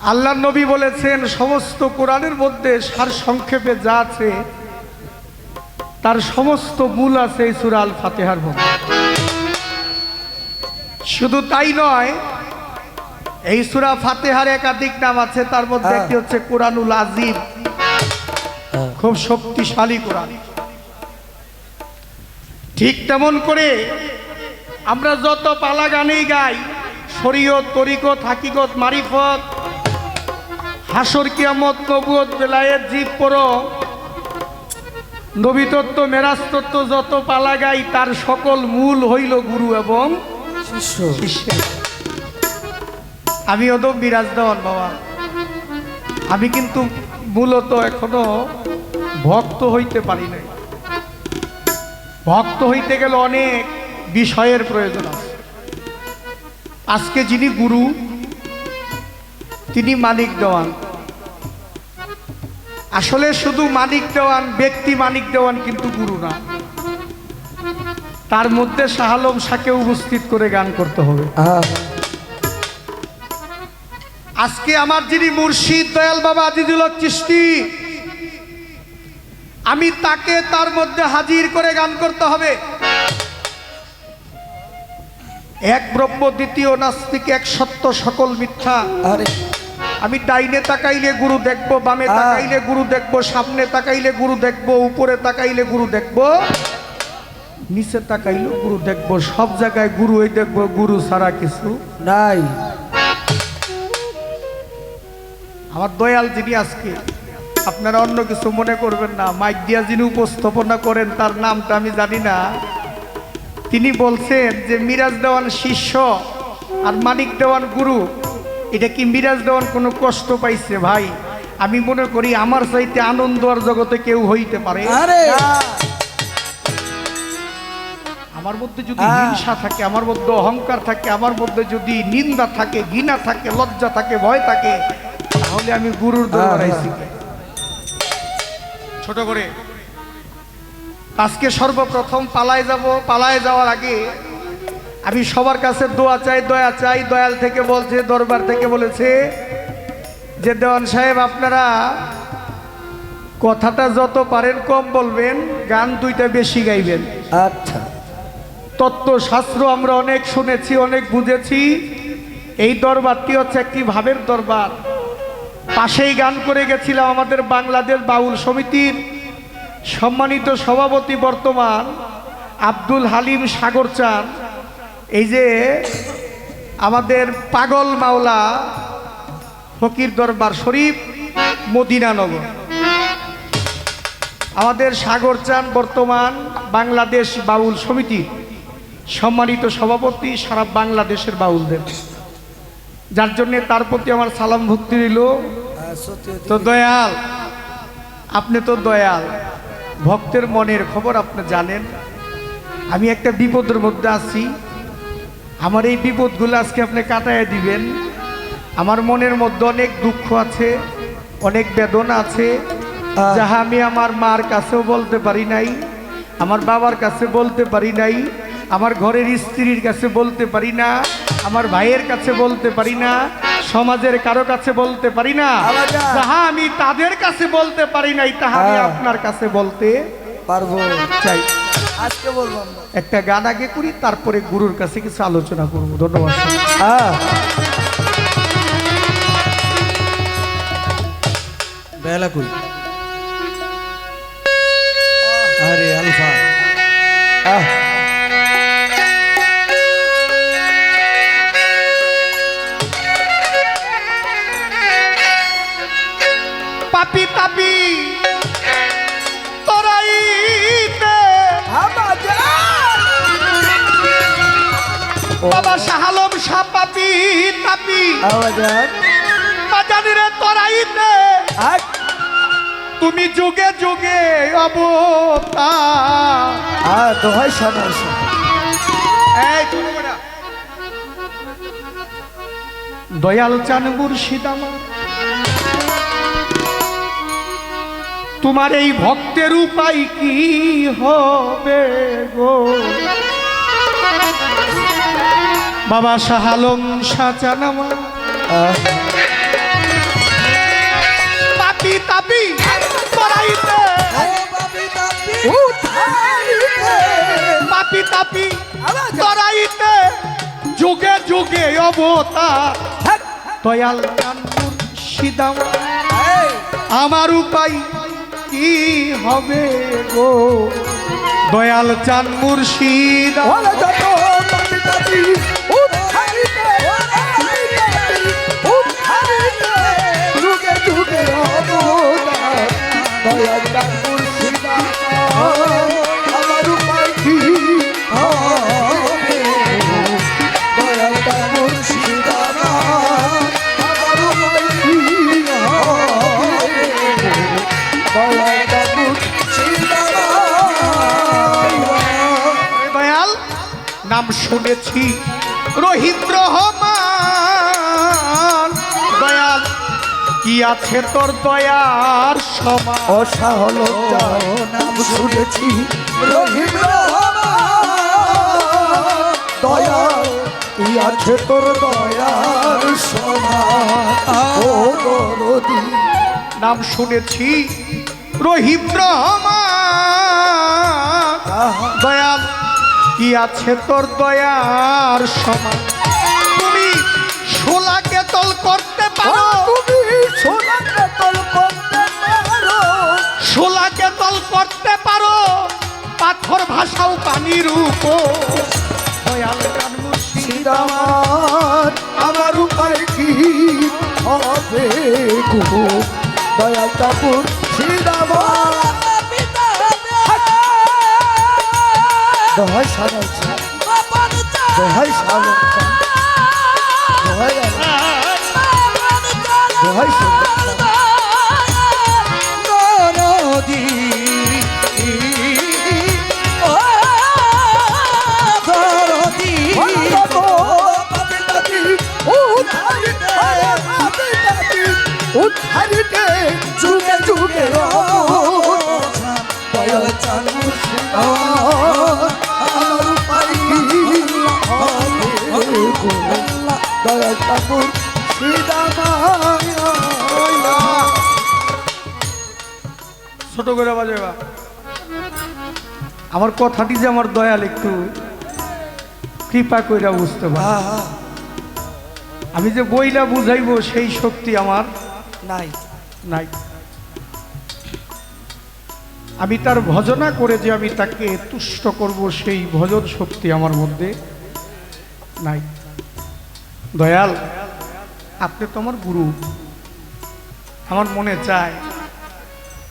আল্লাহ নবী বলেছেন সমস্ত কোরআনের মধ্যে সার সংক্ষেপে যা আছে তার সমস্ত মূল আছে এই সূরা আল ফাতিহার মধ্যে। শুধু তাই নয়, এই সূরা ফাতিহার একাধিক নাম আছে, তার মধ্যে একটি হচ্ছে কোরআনুল আজিম, খুব শক্তিশালী কোরআন। ঠিক তেমন করে আমরা যত পালা গানেই গাই, শরীয়ত, তরিকত, হাকিকত, মারিফত, হাসর, কিয়ামত, নবুয়ত, বেলায়েত, জীব পড়ো, নবী তত্ত্ব, মেরাজ তত্ত্ব, যত পালা গাই তার সকল মূল হইল গুরু এবং শিষ্য। আমি ওদম বিরাজ দেওয়ান বাবা, আমি কিন্তু মূলত এখনো ভক্ত হইতে পারি নাই। ভক্ত হইতে গেলে অনেক বিষয়ের প্রয়োজন আছে। আজকে যিনি গুরু তিনি মানিক দেওয়ান। আসলে শুধু মানিক দেওয়ান, ব্যক্তি মানিক দেওয়ান কিন্তু গুরু না। তার মধ্যে শাহ আলম শাহকে উপস্থিত করে গান করতে হবে। আজকে আমার যিনি মুর্শিদ দয়াল বাবা আজিজুল হক চিশতি, আমি তাকে তার মধ্যে হাজির করে গান করতে হবে। এক ব্রহ্ম, দ্বিতীয় নাস্তিক, এক সত্য, সকল মিথ্যা। আমি ডাইনে তাকাইলে গুরু দেখবো, বামে তাকাইলে গুরু দেখবো, সামনে তাকাইলে গুরু দেখবো, উপরে তাকাইলে গুরু দেখবো, নিচে তাকাইলে গুরু দেখবো, সব জায়গায় গুরুই দেখবো, গুরু ছাড়া কিছু নাই। আমার দয়াল যিনি, আজকে আপনারা অন্য কিছু মনে করবেন না, মাইক দিয়া যিনি উপস্থাপনা করেন তার নামটা আমি জানি না, তিনি বলছেন যে মিরাজ দেওয়ান শিষ্য আর মানিক দেওয়ান গুরু। এটা কি মিরাজ দেওয়ান কোনো কষ্ট পাইছে? ভাই আমি মনে করি আমার চাইতে আনন্দ আর জগতে কেউ হইতে পারে। আমার মধ্যে যদি হিংসা থাকে, আমার মধ্যে অহংকার থাকে, আমার মধ্যে যদি নিন্দা থাকে, ঘৃণা থাকে, লজ্জা থাকে, ভয় থাকে, তাহলে আমি গুরুর দরবারে আইছি। ছোট করে আজকে সর্বপ্রথম পালায় যাব। পালায় যাওয়ার আগে আমি সবার কাছে দোয়া চাই, দয়া চাই। দয়াল থেকে বলছে, দরবার থেকে বলেছে যে দেওয়ান সাহেব আপনারা কথাটা যত পারেন কম বলবেন, গান দুইটা বেশি গাইবেন। আচ্ছা। তত্ত্বশাস্ত্র আমরা অনেক শুনেছি, অনেক বুঝেছি। এই দরবারটি হচ্ছে একটি ভাবের দরবার। পাশেই গান করে গেছিলাম আমাদের বাংলাদেশ বাউল সমিতির সম্মানিত সভাপতি বর্তমান আব্দুল হালিম সাগর চান। এই যে আমাদের পাগল মাওলা ফকির দরবার শরীফ মদিনানগর, আমাদের সাগর চান বর্তমান বাংলাদেশ বাউল সমিতির সম্মানিত সভাপতি, সারা বাংলাদেশের বাউলদের, যার জন্য তার প্রতি আমার সালাম ভক্তি রইল। তো দয়াল, আপনি তো দয়াল, ভক্তের মনের খবর আপনি জানেন। আমি একটা বিপদের মধ্যে আছি, আমার এই বিপদগুলো আজকে আপনি কাটাইয়া দিবেন। আমার মনের মধ্যে অনেক দুঃখ আছে, অনেক বেদনা আছে, যাহা আমি আমার মার কাছেও বলতে পারি নাই, আমার বাবার কাছে বলতে পারি নাই, আমার ঘরের স্ত্রীর কাছে বলতে পারি না, আমার ভাইয়ের কাছে বলতে পারি না, সমাজের কারো কাছে বলতে পারি না। যাহা আমি তাদের কাছে বলতে পারি নাই, তাহা আমি আপনার কাছে বলতে পারবো চাই। আজকে বলবো একটা গান আগে করি, তারপরে গুরুর কাছে কিছু আলোচনা করবো। ধন্যবাদ। বেলা কই আরে আলফা পাপি তাপি তোরাইতে বাবা শাহ আলম শাহ পাপি তাপি বাজানিরে তোরাইতে তুমি যুগে যুগে অবতার। দোহাই সমস্যা দয়াল চান মুর্শিদ আমার, তোমার এই ভক্তের উপায় কি হবে গো? বাবা শাহ আলম শাহ চান আমার, অবতার দয়াল চান মুর্শিদ আমার উপায় কি হবে গো দয়াল চান মুর্শিদ দয়াল চান মুর্শিদ আমার উপায় কি হবে দয়াল চান মুর্শিদ আমার উপায় কি হবে দয়াল চান মুর্শিদ দয়াল নাম শুনেছি রহিম রহমান দয়াল কি আছে তোর দয়ার সমান অসাহল নাম শুনেছি রহিম রহমান দয়াল কি আছে তোর দয়ার সমান ও দরদি নাম শুনেছি রহিম রহমান দয়াল কি আছে তোর দয়ার সমান তুমি শোলাকে তল করতে পারো তুমি সোনাকে তল করতে পারো শোলাকে তল করতে পারো পাথর ভাষাও পানির উপর দয়াল চান মুর্শিদ আমার আমার উপায় কি হবে গো দয়াল চাপুর শ্রীরামার দহাই সালাম দহাই সালাম দহাই দহাই নদী উদ্ধারিতে যুগে যুগে দয়াল চান মুর্শিদ আমার উপায় কি হবে গো দয়াল চান মুর্শিদ ছোট করে বাজাবা আমার কথাটি যে আমার দয়াল একটু কৃপা কইরা বুঝতে পারে আমি যে বইলা বুঝাইবো সেই শক্তি আমার নাই নাই আমি তার ভজনা করে যে আমি তাকে তুষ্ট করব সেই ভজন শক্তি আমার মধ্যে নাই দয়াল আপনি তো আমার গুরু আমার মনে চায়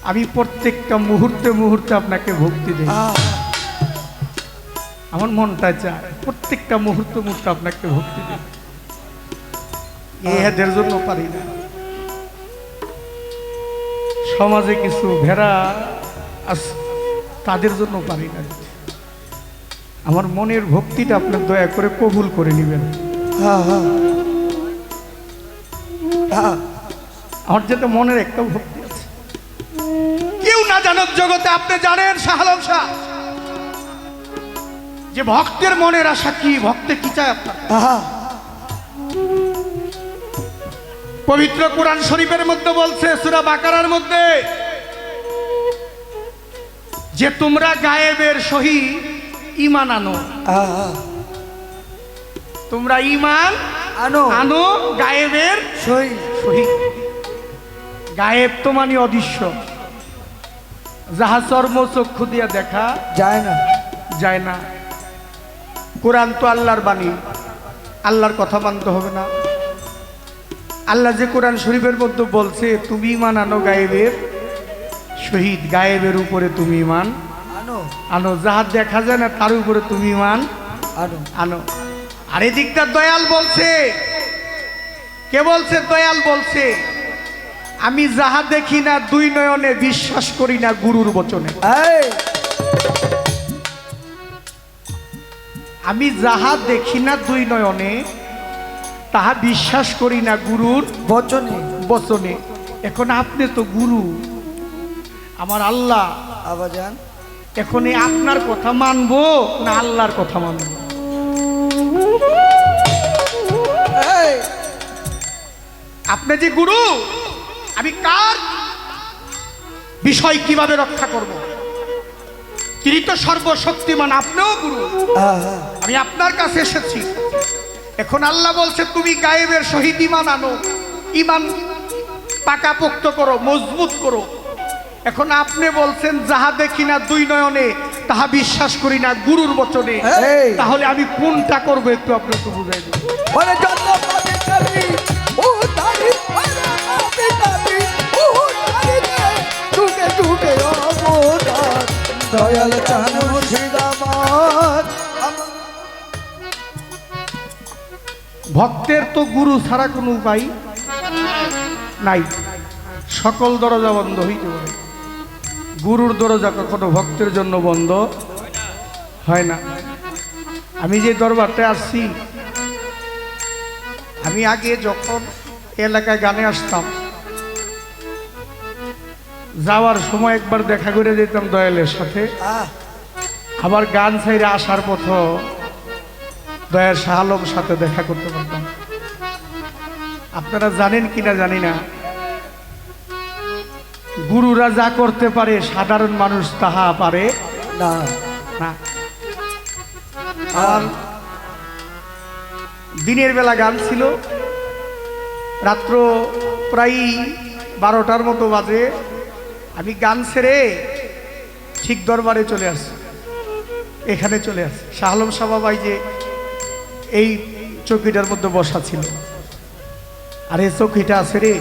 আমি প্রত্যেকটা মুহূর্তে মুহূর্তে আপনাকে ভক্তি দিই আমার মনটা চায় প্রত্যেকটা মুহূর্তে মুহূর্তে আপনাকে ভক্তি দিই এদের জন্য পারি না সমাজে কিছু ভেড়া আছে তাদের জন্য পারি না আমার মনের ভক্তিটা আপনার দয়া করে কবুল করে নেবেন আমার যেটা মনের একটা ভক্তি আছে কেউ না জানুক জগতে আপনি জানেন শাহ আলম শাহ যে ভক্তের মনের আশা কি ভক্তে কি চায় আপনার পবিত্র কোরআন শরীফের মধ্যে বলছে সূরা বাকারার মধ্যে যে তোমরা গায়েবের সহি ঈমান আনো তোমরা ঈমান আনো আনো গায়েবের সই সহি গায়েব তো মানে অদৃশ্য যাহা চর্ম চক্ষু দিয়া দেখা যায় না যায় না কোরআন তো আল্লাহর বাণী আল্লাহর কথা মানতে হবে না আল্লাহ যে কোরআন শরীফের মধ্যে বলছে তুমি ঈমান আনো গায়েবের শহীদ গায়েবের উপরে তুমি ঈমান আনো আনো যাহা দেখা যায় না তার উপরে তুমি ঈমান আনো আনো আর এদিকটা দয়াল বলছে কে বলছে দয়াল বলছে আমি যাহা দেখি না দুই নয়নে বিশ্বাস করি না গুরুর বচনে আমি যাহা দেখি না দুই নয়নে তাহা বিশ্বাস করি না গুরুর বচনে বচনে এখন আপনি তো গুরু আমার আল্লাহ আবাজান এখন আপনার কথা মানবো না আল্লাহর কথা মানবো আপনি যে গুরু আমি কার বিষয় কিভাবে রক্ষা করব তিনি তো সর্বশক্তিমান আপনিও গুরু আমি আপনার কাছে এসেছি এখন আল্লাহ বলছে তুমি গায়েবের সহিত ঈমান আনো, ঈমান পাকাপোক্ত করো, মজবুত করো। এখন আপনি বলছেন যাহা দেখি না দুই নয়নে তাহা বিশ্বাস করি না গুরুর বচনে। এই। তাহলে আমি কোনটা করব একটু আপনাকে বুঝাই দেব। ওরে জন্ম পাবি কবি ও তারি ওরে পাবি কবি ও তারি রে ঢুকে ঢুকে অবদান দয়াল চান মুর্শিদ আমার ভক্তের তো গুরু ছাড়া কোনো উপায় নাই, সকল দরজা বন্ধ হইতে পারে, গুরুর দরজা কখনো ভক্তের জন্য বন্ধ হয় না। আমি যে দরবারতে আসছি, আমি আগে যখন এলাকায় গানে আসতাম, যাওয়ার সময় একবার দেখা করে যেতাম দয়ালের সাথে, আবার গান ছাইরে আসার পথ দয়ার শাহ আলম সাথে দেখা করতে পারতাম। আপনারা জানেন কিনা জানি না, গুরুরা যা করতে পারে সাধারণ মানুষ তাহা পারে না না। আর দিনের বেলা গান ছিল, রাত্র প্রায় 12টার মতো বাজে, আমি গান ছেড়ে ঠিক দরবারে চলে আসি, এখানে চলে আসি। শাহ আলম সাহেব ভাই যে এই চৌকিটার মধ্যে বসা ছিল, আর এই চৌকিটা আছে রে,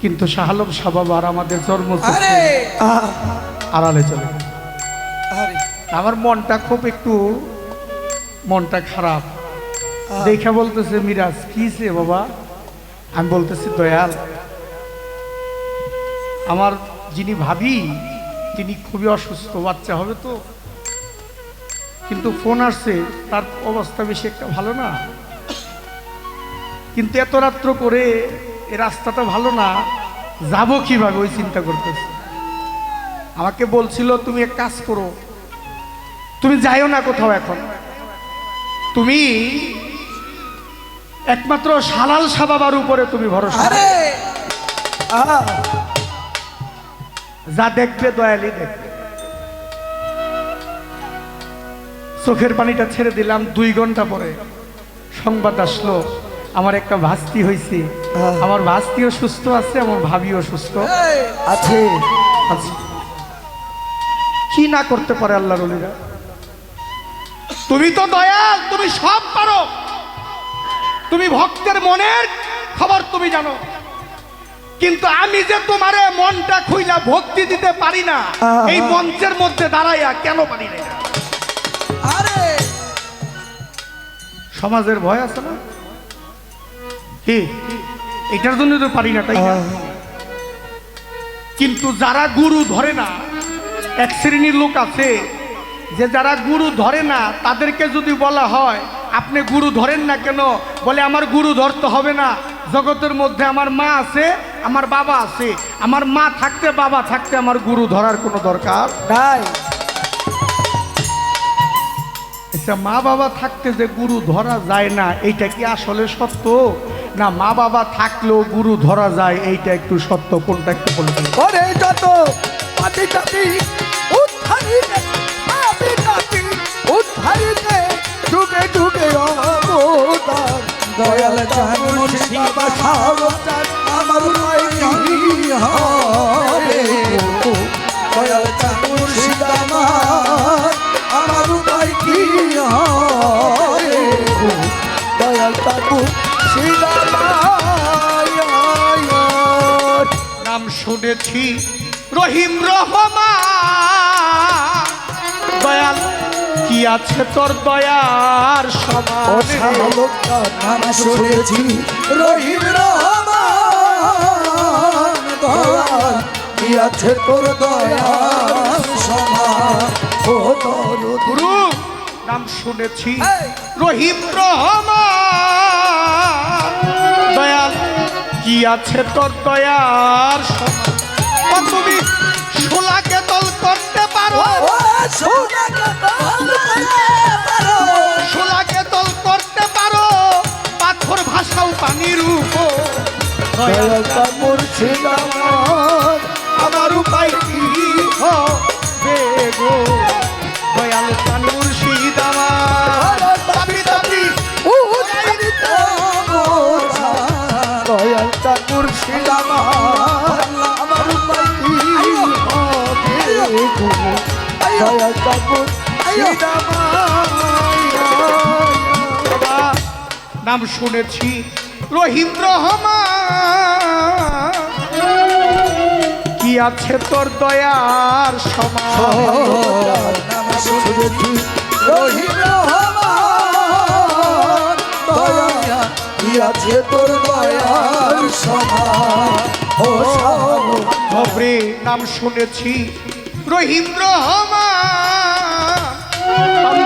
কিন্তু শাহ আলম সাহেব আর আমাদের জন্ম আড়ালে চলে গেল। আমার মনটা খুব একটু মনটা খারাপ, দেখা বলতেছে মিরাজ কিছে বাবা? আমি বলতেছি দয়াল, আমার যিনি ভাবি তিনি খুবই অসুস্থ, বাচ্চা হবে তো, কিন্তু ফোন আসছে, তার অবস্থা বেশি একটা ভালো না, কিন্তু এত রাত্র করে এই রাস্তাটা ভালো না, যাব কিভাবে ওই চিন্তা করতেছে। আমাকে বলছিল তুমি এক কাজ করো, তুমি যাইও না কোথাও, এখন তুমি একমাত্র সালাল শাহ বাবার উপরে তুমি ভরসা করো। যা দেখবে দয়ালি দেখবে। চোখের পানিটা ছেড়ে দিলাম। 2 ঘন্টা পরে সংবাদ আসলো আমার একটা ভাস্তি হয়েছে, আমার ভাস্তিও সুস্থ আছে, আমার ভাবিও সুস্থ আছে। আছে। কি না করতে পারে আল্লাহর ওলিরা? তুমি তো দয়াল, তুমি সব পারো, তুমি ভক্তের মনের খবর তুমি জানো, কিন্তু আমি যে তোমারে মনটা খুইলা ভক্তি দিতে পারি না, এই মঞ্চের মধ্যে দাঁড়াইয়া কেন পারি না? আরে সমাজের ভয় আছে না, কি এটার জন্য তো পারি না, তাই না? কিন্তু যারা গুরু ধরে না, এক শ্রেণীর লোক আছে যে যারা গুরু ধরে না, তাদেরকে যদি বলা হয় আপনি গুরু ধরেন না কেন, বলে আমার গুরু ধরতে হবে না, জগতের মধ্যে আমার মা আছে, আমার বাবা আছে, আমার মা থাকতে বাবা থাকতে আমার গুরু ধরার কোনো দরকার নাই। আচ্ছা, মা বাবা থাকতে যে গুরু ধরা যায় না, এইটা কি আসলে সত্য, না মা বাবা থাকলেও গুরু ধরা যায়, এইটা একটু সত্য, কোনটা একটু বলবেন? ওরে যত পাতি কাটি উদ্ধারিতে পাতি কাটি উদ্ধারিতে ঢুকে ঢুকে অবদান দয়াল চান মুর্শিদ বাবা সাবধান আমার উপায় কি হবে গো? দয়াল চান মুর্শিদ আমার উপায় কি হবে গো? দয়াল চান মুর্শিদ নাম শুনেছি রহিম রহমান, দয়াল কি আছে তোর দয়ার ও সমান? শাহলোকটার নাম শুনেছি রহিম রহমান, দয়াল কি আছে তোর দয়ার সমান ও দরদ। গুরু নাম শুনেছি রহিম রহমান, দয়াল কি আছে তোর দয়ার সমান? ও তুমি শোলাকে দল করতে পারো, ও সোনাকে দল করে পারো, শোলাকে দল করতে পারো, পাথর ভাষাও পানির উপর। দয়াল চান মুর্শিদ আমার উপায় কি হবে গো? দয়াল চান মুর্শিদ আমার, তাপি তাপি মুর্শিদ আমার উপায় কি হবে গো দয়াল চাঁদ মুর্শিদ বাবা নাম শুনেছি রহিম রহমান কি আছে তোর দয়ার সমান নাম শুনেছি রহিম রহমান দয়া কি আছে তোর দয়ার সমান ও ধবরে নাম শুনেছি রহিম রহমান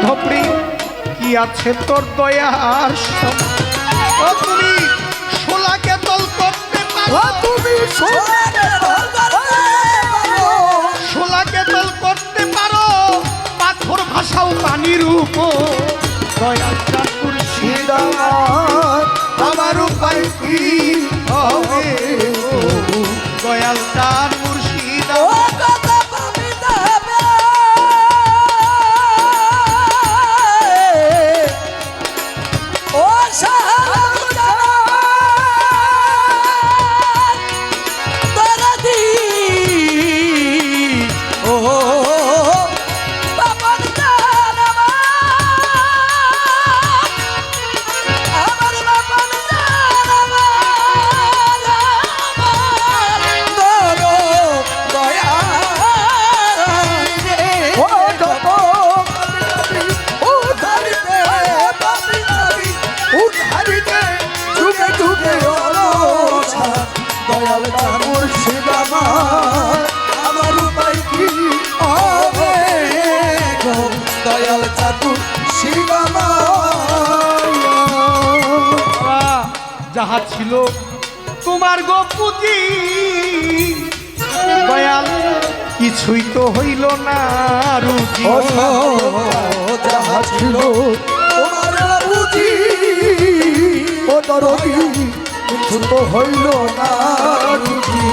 ধবরে কি আছে তোর দয়ার সমান ও তুমি শোলাকে তল করতে পারো তুমি শোলাকে তল করতে পারো পাথর ভাষাও পানির উপর দয়াল চাঁদ মুর্শিদ আমার উপায় কি হবে গো? দয়াল চাঁদ মুর্শিদ দয়াল চাঁদ মুর্শিদ আমার উপায় কি হবে গো দয়াল চাঁদ মুর্শিদ যাহা ছিল তোমার গো পুঁজি দয়াল কিছুই তো হইল না রুজি যাহা ছিল তোমার বুঝি ও দরদি কিছু তো হইল না রুজি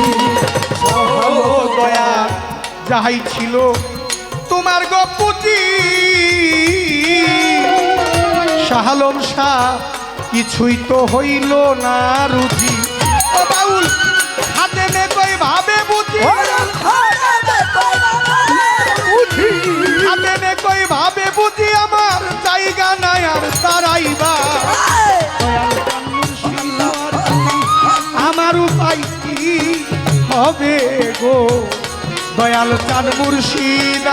ও দয়াল যাহাই ছিল তোমার গো পুঁজি শাহালম শাহ কিছুই তো হইল না রুজি ও বাউল হাতে নে কই ভাবে বুঝি হাতে নে কই ভাবে বুঝি আমার জায়গা নাই আর তারাইবা দয়াল চাঁদ মুর্শিদ আমার উপায় কি হবে গো দয়াল চাঁদ মুর্শিদ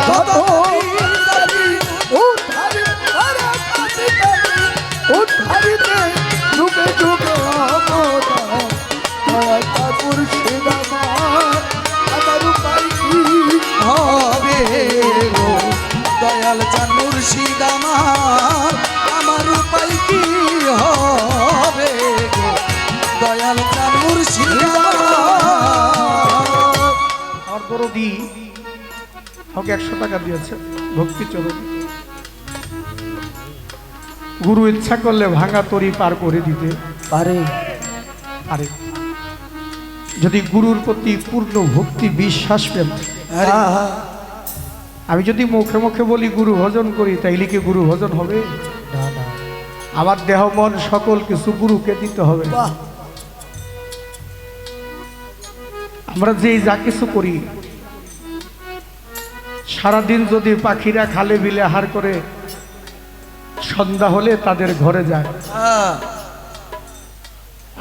যুগে যুগে মুর্শিদ আমার উপায় কি হবে গো দয়াল চাঁদ মুর্শিদ আমার উপায় কি হবে গো দয়াল চাঁদ মুর্শিদ আমার দরদি আমাকে 100 টাকা দিয়েছে ভক্তি চরণ গুরু ইচ্ছা করলে ভাঙা তরি পার করে দিতে পারে পারে যদি গুরুর প্রতি পূর্ণ ভক্তি বিশ্বাস পেন আমি যদি মুখে মুখে বলি গুরু ভজন করি তাইলে কি গুরু ভজন হবে আমার দেহ মন সকল কিছু গুরুকে দিতে হবে আমরা যে যা কিছু করি সারাদিন যদি পাখিরা খালে বিলে আহার করে সন্ধ্যা হলে তাদের ঘরে যায়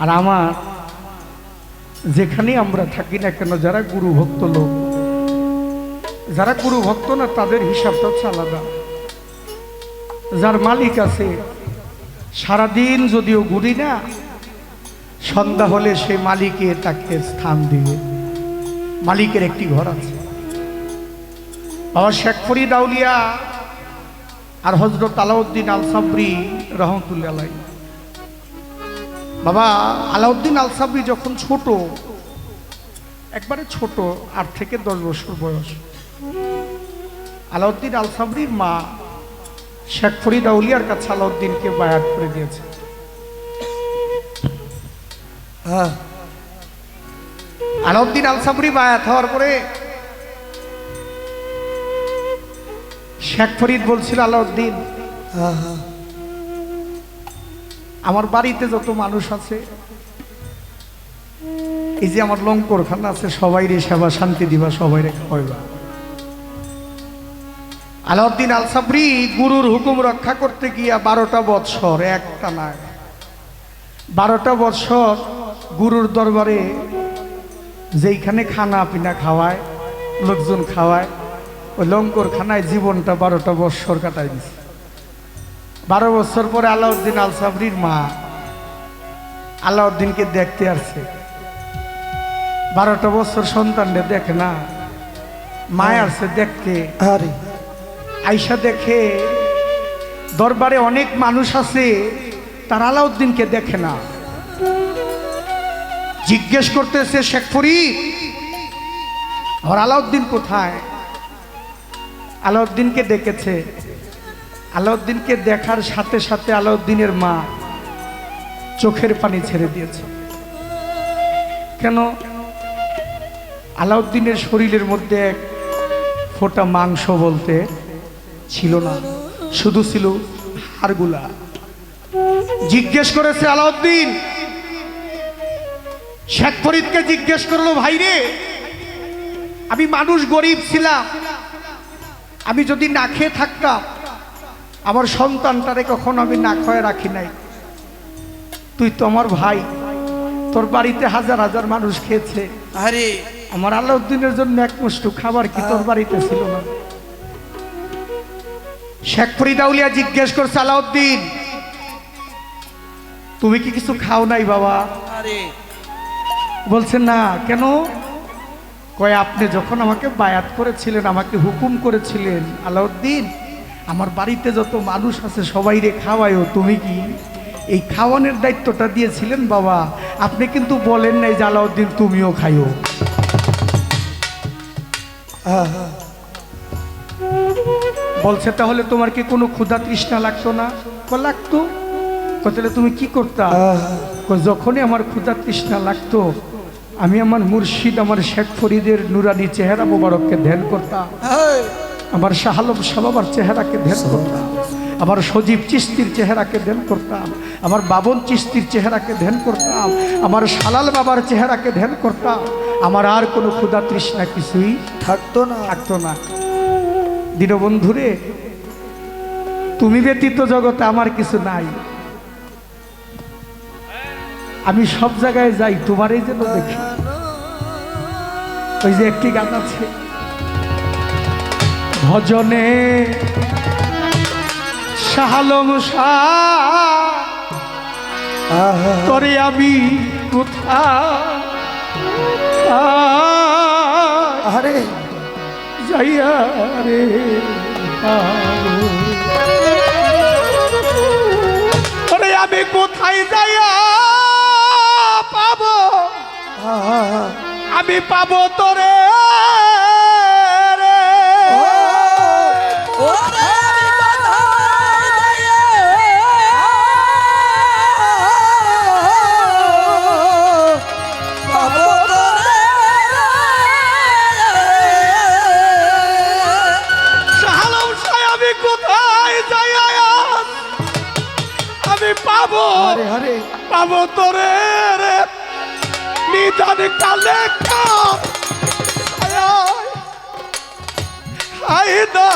আর আমার যেখানে আমরা থাকি না কেন যারা গুরু ভক্ত লোক যারা গুরু ভক্ত না তাদের হিসাবটা হচ্ছে আলাদা যার মালিক আছে সারাদিন যদিও ঘুরি না সন্ধ্যা হলে সে মালিকে তাকে স্থান দিবে মালিকের একটি ঘর আছে বাবা শেখ ফরিদ আউলিয়া আর হযরত আলাউদ্দিন আল সাবরি রহমতুল্লাহ আলাইহি বাবা আলাউদ্দিন আল সাবরি যখন ছোট একবারে ছোট 8 থেকে 10 বছর বয়স আলাউদ্দিন আল সাবরির মা শেখ ফরিদ আউলিয়ার কাছে আলাউদ্দিনকে বায়াত করে দিয়েছে আলাউদ্দিন আল সাবরি বায়াত হওয়ার পরে শেখ ফরিদ বলছিল আলাউদ্দিন আমার বাড়িতে যত মানুষ আছে এই যে আমার লঙ্করখানা আছে, সবাই রে সেবা শান্তি দিবা, সবাই রে খাওয়াইবা। আলাউদ্দিন আল সাবরি গুরুর হুকুম রক্ষা করতে গিয়া 12টা বৎসর, একটা না 12টা বৎসর গুরুর দরবারে যেইখানে খানা পিনা খাওয়ায়, লোকজন খাওয়ায়, ওই লঙ্করখানায় জীবনটা 12টা বৎসর কাটাই দিছে। 12 বছর পরে আলাউদ্দিন আল সাবরির মা আলাউদ্দিনকে দেখতে আসছে। 12টা বছর সন্তানটা দেখে না, মায় আসছে দেখতে। আরে আইসা দেখে দরবারে অনেক মানুষ আছে, তার আলাউদ্দিনকে দেখে না। জিজ্ঞেস করতেছে, শেখ ফরিদ, আর আলাউদ্দিন কোথায়? আলাউদ্দিনকে ডেকেছে। আলাউদ্দিনকে দেখার সাথে সাথে আলাউদ্দিনের মা চোখের পানি ছেড়ে দিয়েছে। কেন? আলাউদ্দিনের শরীরের মধ্যে এক ফোঁটা মাংস বলতে ছিল না, শুধু ছিল হাড়গুলা। জিজ্ঞেস করেছে আলাউদ্দিন, শেখ ফরিদকে জিজ্ঞেস করলো, ভাই রে, আমি মানুষ গরিব ছিলাম, আমি যদি না খেয়ে থাকতাম, আমার সন্তানটারে কখনো আমি না খাওয়ায় রাখি নাই। তুই তো আমার ভাই, তোর বাড়িতে হাজার হাজার মানুষ খেয়েছে, আরে আমার আলাউদ্দিনের জন্য এক মুষ্ঠ খাবার কি তোর বাড়িতে ছিল না? শেখ ফরিদ আউলিয়া জিজ্ঞেস করছে, আলাউদ্দিন তুমি কি কিছু খাও নাই বাবা? আরে বলছে না। কেন? কয়, আপনি যখন আমাকে বায়াত করেছিলেন, আমাকে হুকুম করেছিলেন, আলাউদ্দিন আমার বাড়িতে যত মানুষ আছে সবাই রে খাওয়ায়ও, তুমি কি এই খাওয়ানোর দায়িত্বটা দিয়েছিলেন বাবা? আপনি কিন্তু বলেন নাই যে আলাউদ্দিন তুমিও খাইও। বলছে, তাহলে তোমার কি কোনো ক্ষুধা তৃষ্ণা লাগতো না? লাগতো। তাহলে তুমি কি করতা? যখনই আমার ক্ষুধা তৃষ্ণা লাগতো, আমি আমার মুর্শিদ, আমার শেখ ফরিদের নুরানি চেহারা মোবারককে ধ্যান করতাম, আমার শাহ আলম শাহ বাবার চেহারাকে ধ্যান করতাম, আমার সজীব চিস্তির চেহারাকে ধ্যান করতাম, আমার বাবন চিস্তির চেহারাকে ধ্যান করতাম, আমার শালাল বাবার চেহারাকে ধ্যান করতাম। আমার আর কোনো ক্ষুধা তৃষ্ণা কিছুই থাকতো না। দীনবন্ধুরে, তুমি ব্যতীত জগতে আমার কিছু নাই। আমি সব জায়গায় যাই তোমারই যেন দেখি। ওই যে একটি গান আছে, ভজনে শাহ আলম শাহ তোরে আমি কোথায় আরে যাইয়া রে পাবো? ওরে আমি কোথায় যাইয়া পাবো? আমি পাবো তোরে রে। শাহালম সাহেব, আমি কোথায় যাইয়া আমি পাবো? পাবো তোরে রে। নিদান কালে হায়দা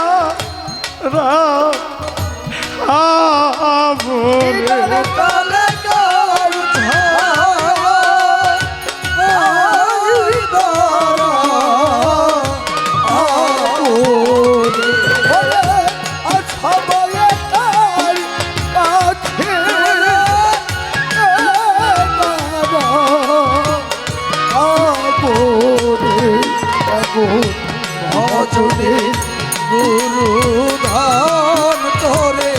ভজনে গুরু ধন তোরে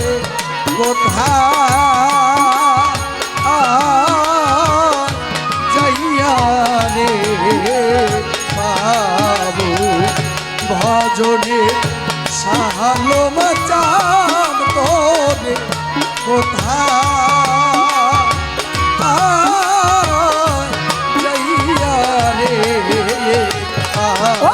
কোথায় যাইয়া রে পাবো? ভজনে সাহালো মাচান তোরে কোথায় যাইয়া রে পাবো?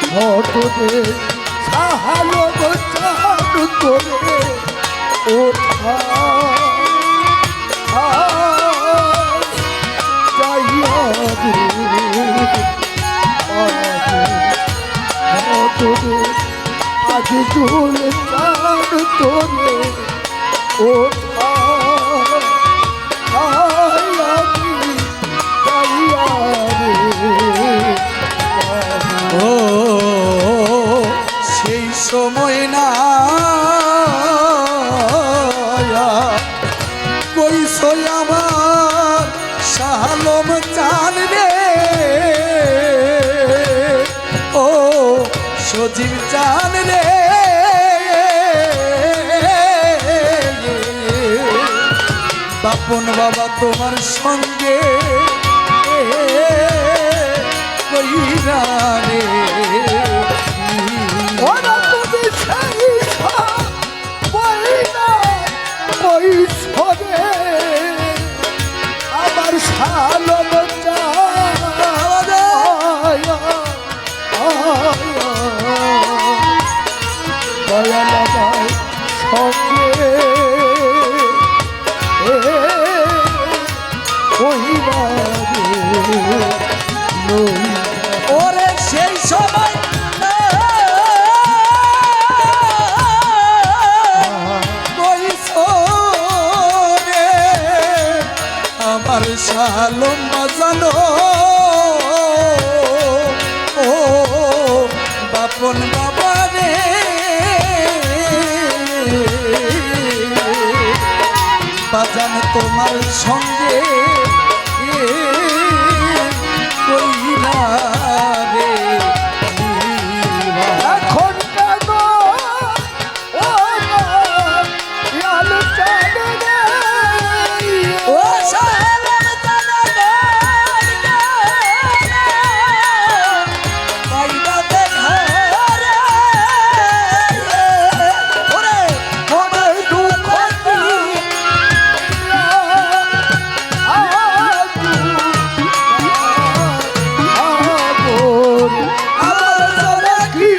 তোদের সাহালো চাঁদ করে ওঠা যাইয়া তোদের আজ চুল চাঁদ করে ওঠা ও সেই সময় না কইসই আমার শালম চান রে ও সজীব চান রে বাপন বাবা তোমার সঙ্গে কইরা রে ওরা তুমি সেই বইনা বইসরে আমার শালম দয়ালাবাই সঙ্গে কইরা রে ওরে সেই সময় আমার শালম বাজানো ও বাপন বাবা রে বাজান তোমার সঙ্গে কইরা রে এখন কেন ও লাল চাঁদ রে ও শালম জানাবার পাইবা দেখা রে ওরে আমার দুঃখ আমার যারা কি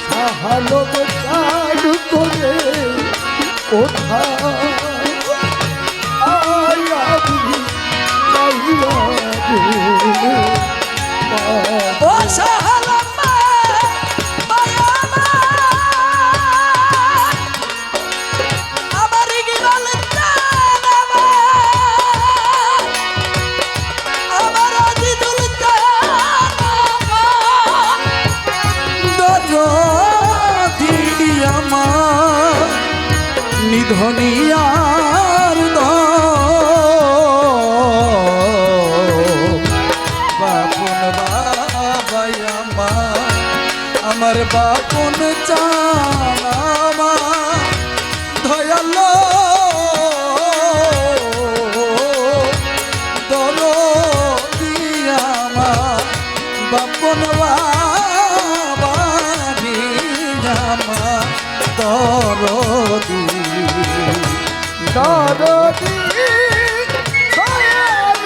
সাহালো চালু করে ওঠা ও শালম মায়ামা আমার গিরাল জানাবা আমার আজিদুল জানাবা দরদি আমার নিধনিয়ার বাপন বাবাই আমার বাপন চানামা দয়াল দরদিয়ামা বাপন বাবারি জামা দরদি দারদি দয়াল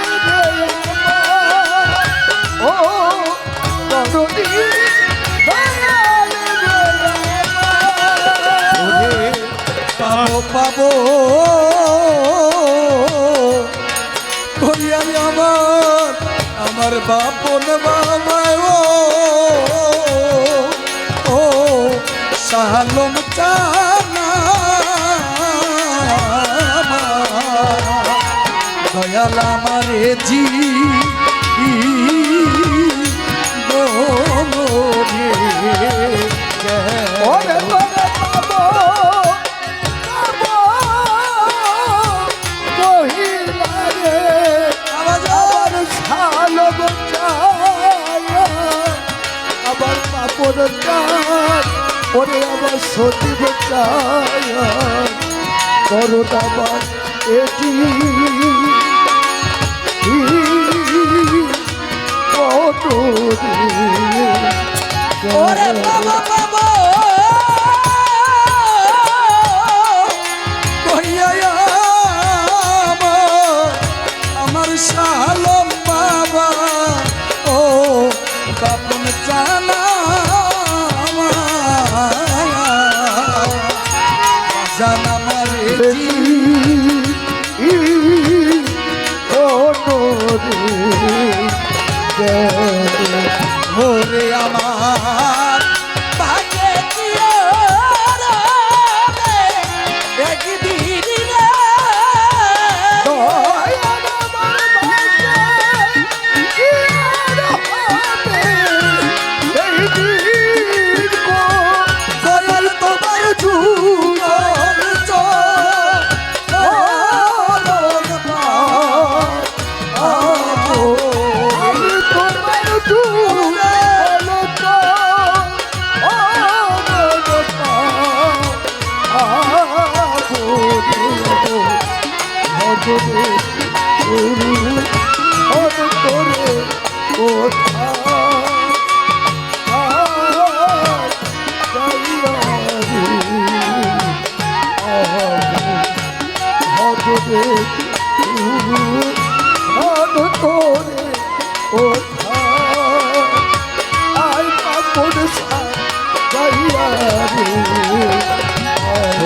ও দারদি দয়াল পাবো পাবো করিয়াই আমার বাপন বাবায় ও শালম চানা দয়াল আমারে জি ওরে তোরে পাবো কহিলা রে আবার শালম চায়া আবার পাপড় চায় ওরে আবার সতীব চায়া করোটাবার এটি কত ওরে বাবা বাবা বাপন জানা জানা মারে ওরে আমার ভাগে দিও রে একদিন রে দয়াল তোমার জুলন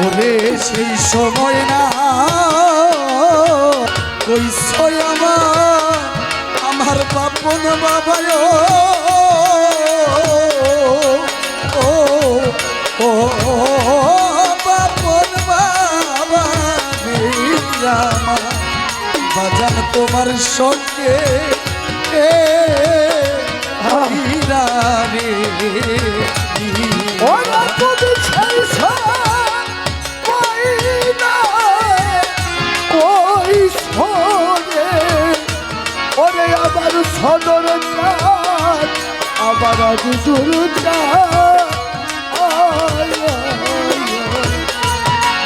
ওরে সেই সময় না কইসই আমার বাপন বাবায় ও ও বাপন বাবা আমার বাজান তোমার সঙ্গে হীরা রে আবার সদর আবার আজ দুর্গা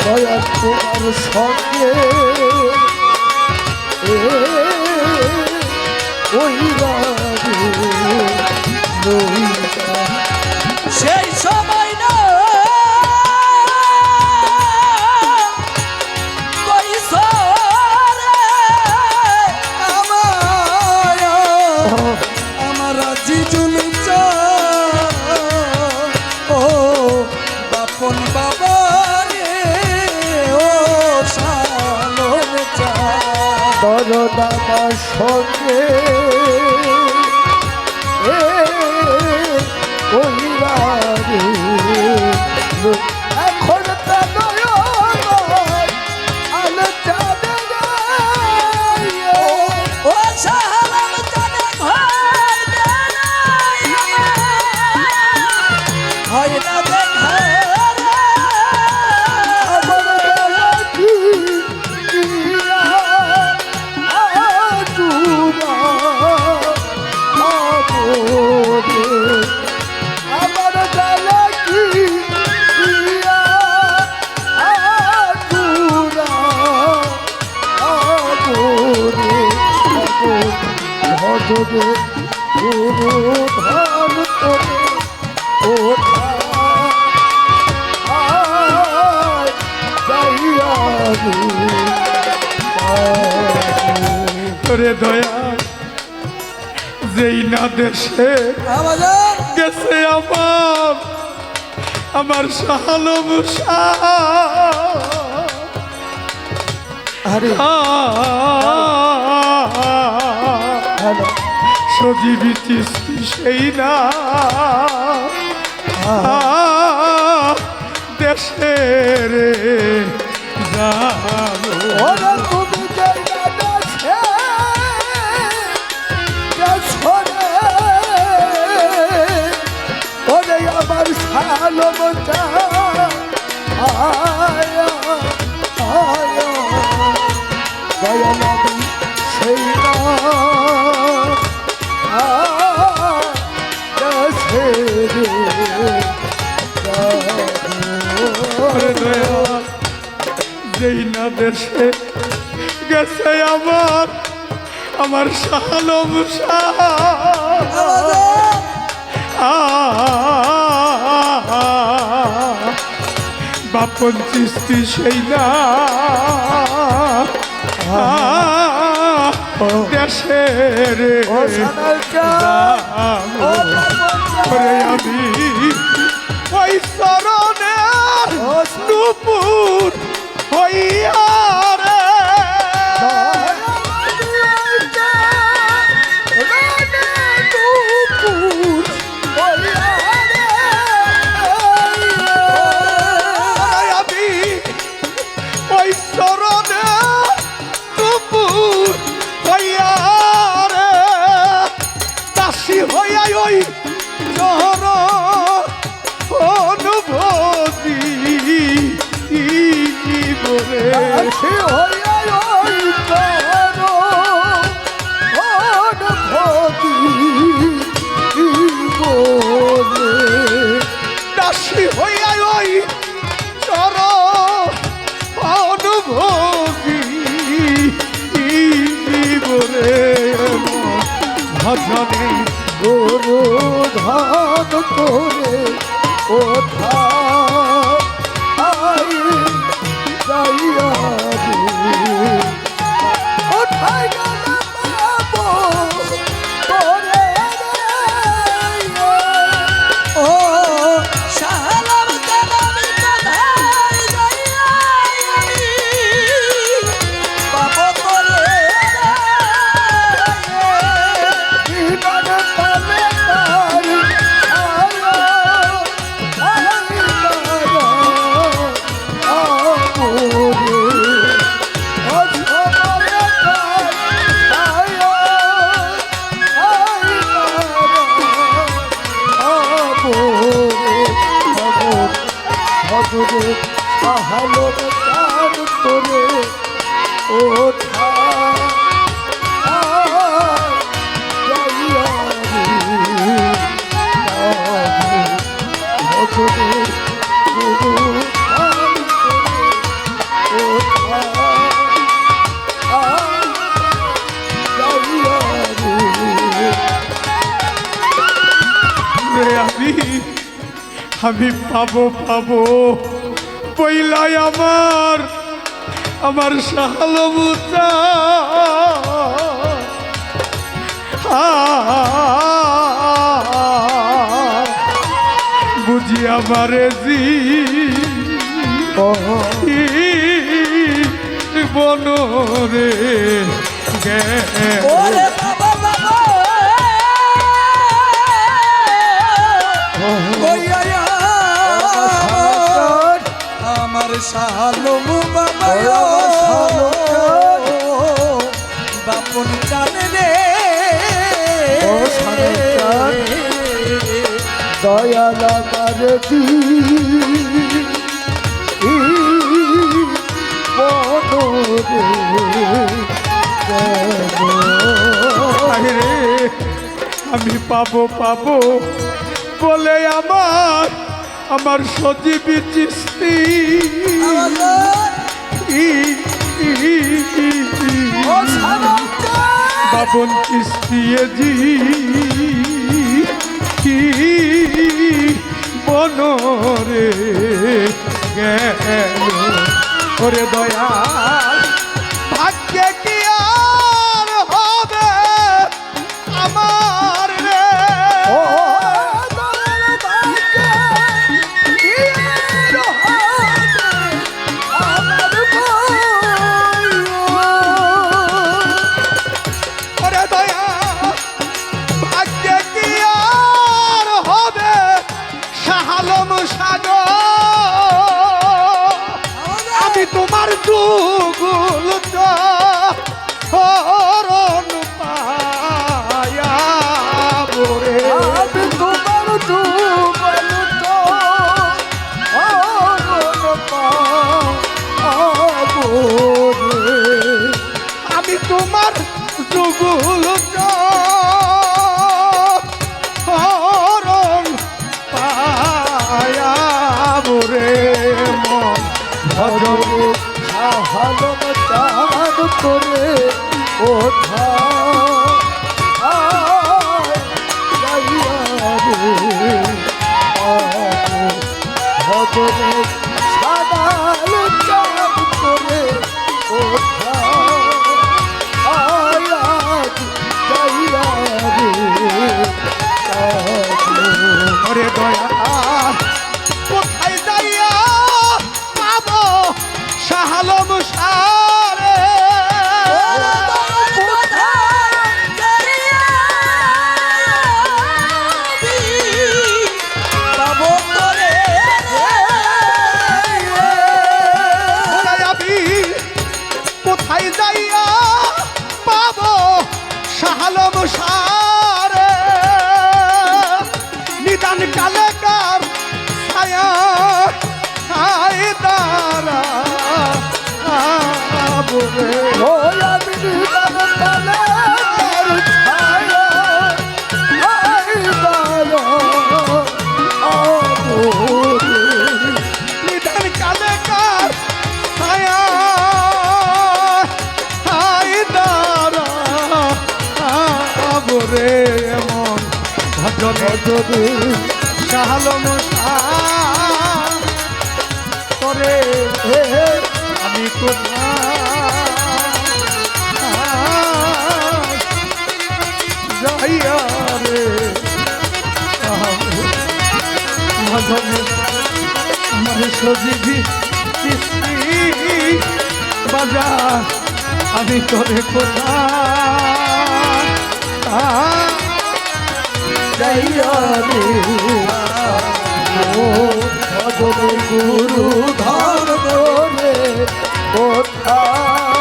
দয়া তোমার সঙ্গে সেই সময় না আমার আজিজুল ও বাপন বাবা রে ও সালন দরদামার সঙ্গে এখন তা আলো চাঁদে ও সালাম জানে ঘর হয় না দেখা রে দয়া যেই না দেশে গেছে আমার শাহালম সজীবী চিস্তি সেই না দেশে রে যাবো আমার সালমটা আয়া আয়া দয়ালাবি সেই না যেই না দেশে গেছে আমার শাহালম বাপন চিস্তি সেই না দেশের ও সানালকা ও দাসী হইয়া ওই চর অনুভূতি বলে দাসী হইয়া ওই চর অনুভূতি বলে দাসী হইয়া ওই চর অনুভূতি বলে ভজনে গুরু ধান করে কোথায় যাইয়া রে কোথায় গেল বাবু করে ও শাহালাম জানাবি কোথায় যাইয়া আমি পাবো তোরে জীবন কালে তার হালো তার তোরে ওঠা আমি পাবো পাবো পইলাই আমার আমার শাহালমুতা বুঝি আমারে জি বনরে গে ওরে বাবা বাবা ওইয়া আমার শালম বাবা বাপন জানে রে দয়াল আমার রে আমি পাবো পাবো বলে আমার আমার সজীবী চিস্তি বাবন চিস্তিয়ে জি বনরে গেল ওরে দয়াল ভাগ্যে কি আর হবে আমার রে ওরে দয়াল ভাগ্যে কি আর হবে শাহালম সাগর আমি তোমার যুগল হরণ পায়া বরে আমি তোমার যুগল আমি তোমার যুগল হরণ পায়া বরে মন ভজরে হালম চাঁদ করে ওঠা ভজরে সাদাল চাঁদ করে ওঠা ওরে দয়া কোথায় যাইয়া পাবো শাহালম সারে নিধান কালেকার ছায়া হায় দারা বলে ও আমি নিদান কালে তার ছায়া হায় দারা আবরে নিধান কালেকার ছায়া হায় দারা বলে এমন ভজনে যদি শাহালম করে হে হে আমি কোথায় যাইয়া রে ভজনে আমার সজীবী বাজা আমি তোরে কোথায় যাইয়া রে ও ভজনে গুরু ধর রে কোথায়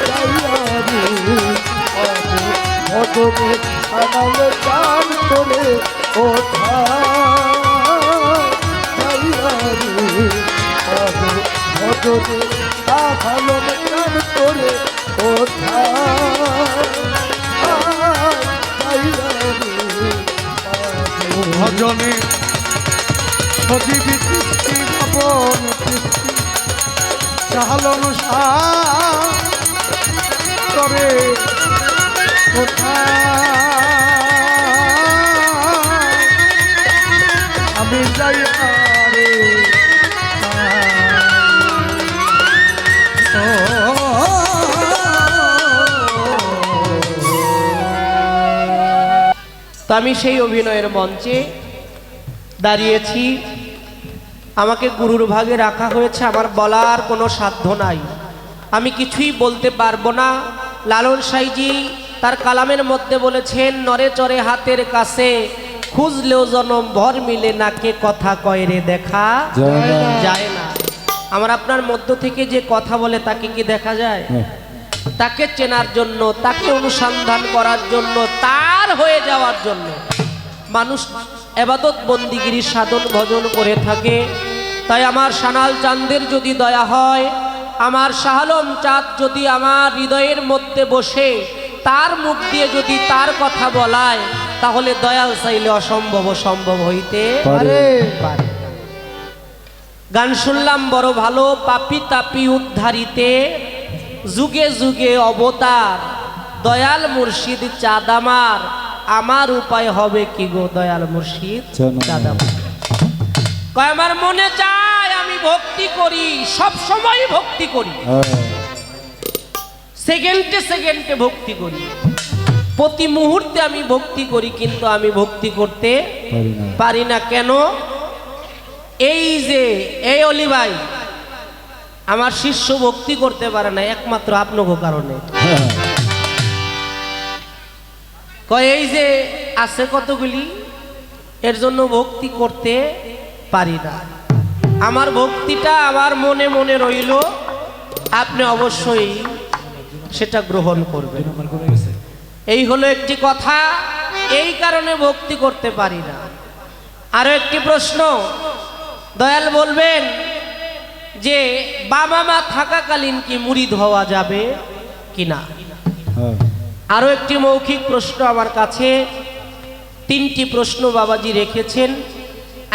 যাইয়া রে ভজনে আনাল চান করে কোথায় যাইয়া রে ভজনে আনাল চান করে কোথায় যাইয়া রে ভজনে সজীবী কৃষ্টি ভবন কৃষ্টি শাহালন করে কোথায় আমি যাই রে তো আমি সেই অভিনয়ের মঞ্চে দাঁড়িয়েছি। আমাকে গুরুর ভাগে রাখা হয়েছে, আমার বলার কোনো সাধ্য নাই, আমি কিছুই বলতে পারবো না। লালন সাইজি তার কালামের মধ্যে বলেছেন, নরে চরে হাতের কাছে খুঁজলেও জনম ভর মিলে না, কে কথা কয় রে দেখা যায় না। আমার আপনার মধ্য থেকে যে কথা বলে তাকে কি দেখা যায়? তাকে চেনার জন্য, তাকে অনুসন্ধান করার জন্য, তার হয়ে যাওয়ার জন্য মানুষ এবাদত বন্দিগিরি সাধন ভজন করে থাকে। তাই আমার সানাল চাঁদের যদি দয়া হয়, আমার শাহালম চাঁদ যদি আমার হৃদয়ের মধ্যে বসে তার মুখ দিয়ে যদি তার কথা বলায়, তাহলে দয়াল চাইলে অসম্ভব সম্ভব হইতে পারে। গান শুনলাম বড় ভালো, পাপি তাপি উদ্ধারিতে যুগে যুগে অবতার, দয়াল মুর্শিদ চাঁদ আমার, আমার উপায় হবে কি গো দয়াল মুর্শিদ চাঁদ আমার। কয় আমার মনে চায় আমি ভক্তি করি, সব সময় ভক্তি করি, সেকেন্ডে সেকেন্ডে ভক্তি করি, প্রতি মুহূর্তে আমি ভক্তি করি, কিন্তু আমি ভক্তি করতে পারি না। কেন? এই যে এই অলি ভাই আমার শিষ্য ভক্তি করতে পারে না, একমাত্র আপনাকে কারণে। কয় এই যে আছে কতগুলি, এর জন্য ভক্তি করতে পারি না। আমার ভক্তিটা আমার মনে মনে রইল, আপনি অবশ্যই সেটা গ্রহণ করবেন। এই হলো একটি কথা, এই কারণে ভক্তি করতে পারি না। আরো একটি প্রশ্ন, দয়াল বলবেন যে বাবা মা থাকাকালীন কি মুরিদ হওয়া যাবে কিনা? আরো একটি মৌখিক প্রশ্ন আমার কাছে, তিনটি প্রশ্ন বাবাজি রেখেছেন।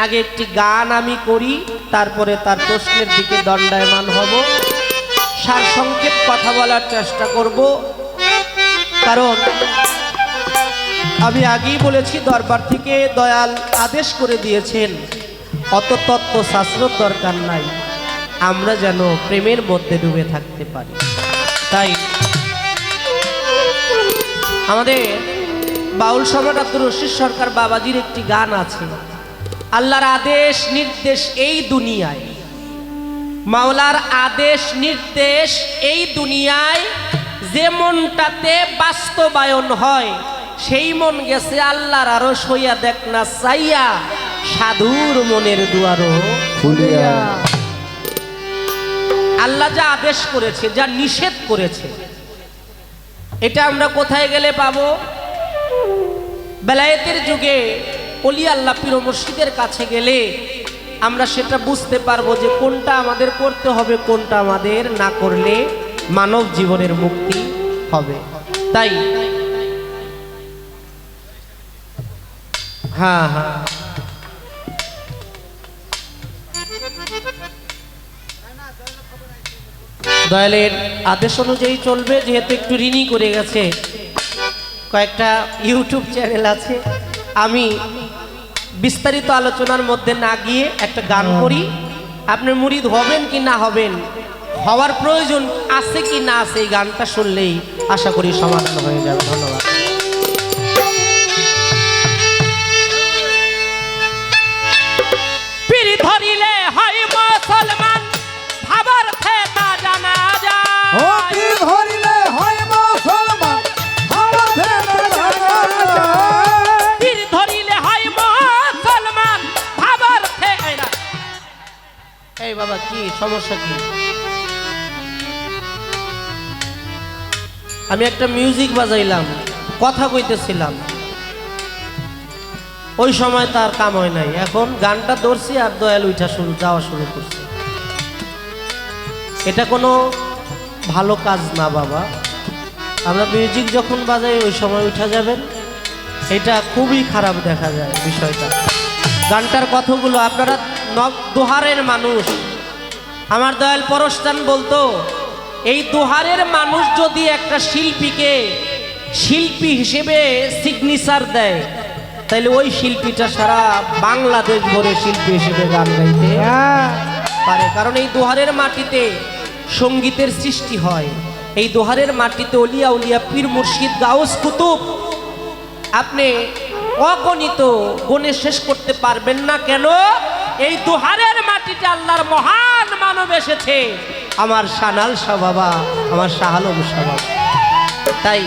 আগে একটি গান আমি করি, তারপরে তার প্রশ্নের দিকে দণ্ডায়মান হব, সারসংক্ষেপ কথা বলার চেষ্টা করব। কারণ আমি আগেই বলেছি, দরবার থেকে দয়াল আদেশ করে দিয়েছেন অত তত্ত্ব শাস্ত্রর দরকার নাই, আমরা যেন প্রেমের মধ্যে ডুবে থাকতে পারি। তাই আমাদের বাউল সম্রাট আব্দুর রশিদ সরকার বাবাজির একটি গান আছে, আল্লাহর আদেশ নির্দেশ এই দুনিয়ায়, মাওলার আদেশ নির্দেশ এই দুনিয়ায়, যে মনটাতে বাস্তবায়ন হয় সেই মন গেছে আল্লাহর আরো সইয়া, দেখ না চাইয়া সাধুর মনের দুয়ারও খুলিয়া। আল্লাহ যা আদেশ করেছে, যা নিষেধ করেছে, এটা আমরা কোথায় গেলে পাবো? বেলায়েতের যুগে অলি আল্লাহ পীর ও মুর্শিদের কাছে গেলে আমরা সেটা বুঝতে পারবো যে কোনটা আমাদের করতে হবে, কোনটা আমাদের না করলে মানব জীবনের মুক্তি হবে। তাই হ্যাঁ হ্যাঁ দয়ালের আদেশ অনুযায়ী চলবে, যেহেতু একটু ঋণী করে গেছে, কয়েকটা ইউটিউব চ্যানেল আছে। আমি বিস্তারিত আলোচনার মধ্যে না গিয়ে একটা গান করি, আপনার মুরিদ হবেন কি না হবেন, হওয়ার প্রয়োজন আছে কি না আছে, এই গানটা শুনলেই আশা করি সমাধান হয়ে যাবে। ধন্যবাদ। পীর ধরিলে হয় মুসলমান, ভাবার থেতা জানা ও যায়। পীর ধরিলে হয় মুসলমান, আমার ধেনা জানা যায়। পীর ধরিলে হয় মুসলমান, ভাবার থেতা। এই বাবা কি সমস্যা কি? আমি একটা মিউজিক বাজাইলাম, কথা কইতেছিলাম, ওই সময় তার কাম হয় নাই। এখন গানটা ধরছি আর দয়াল উঠা যাওয়া শুরু করছে। এটা কোনো ভালো কাজ না বাবা। আমরা মিউজিক যখন বাজাই ওই সময় উঠা যাবেন, এটা খুবই খারাপ দেখা যায় বিষয়টা। গানটার কথাগুলো আপনারা দোহারের মানুষ, আমার দয়াল পরশচান বলতো, এই দোহারের মানুষ যদি একটা শিল্পীকে শিল্পী হিসেবে সিগনেচার দেয়, তাহলে ওই শিল্পীটা সারা বাংলাদেশ ভরে শিল্পী হিসেবে গান গাইতে পারে। কারণ এই দোহারের মাটিতে সঙ্গীতের সৃষ্টি হয়, এই দোহারের মাটিতে অলিয়া উলিয়া পীর মুর্শিদ গাউস কুতুব আপনি অগণিত গুণে শেষ করতে পারবেন না। কেন? এই দোহারের মাটিতে আল্লাহর মহান মানব এসেছে, আমার সানাল শাহ বাবা, আমার শাহ আলম শাহ বাবা। তাই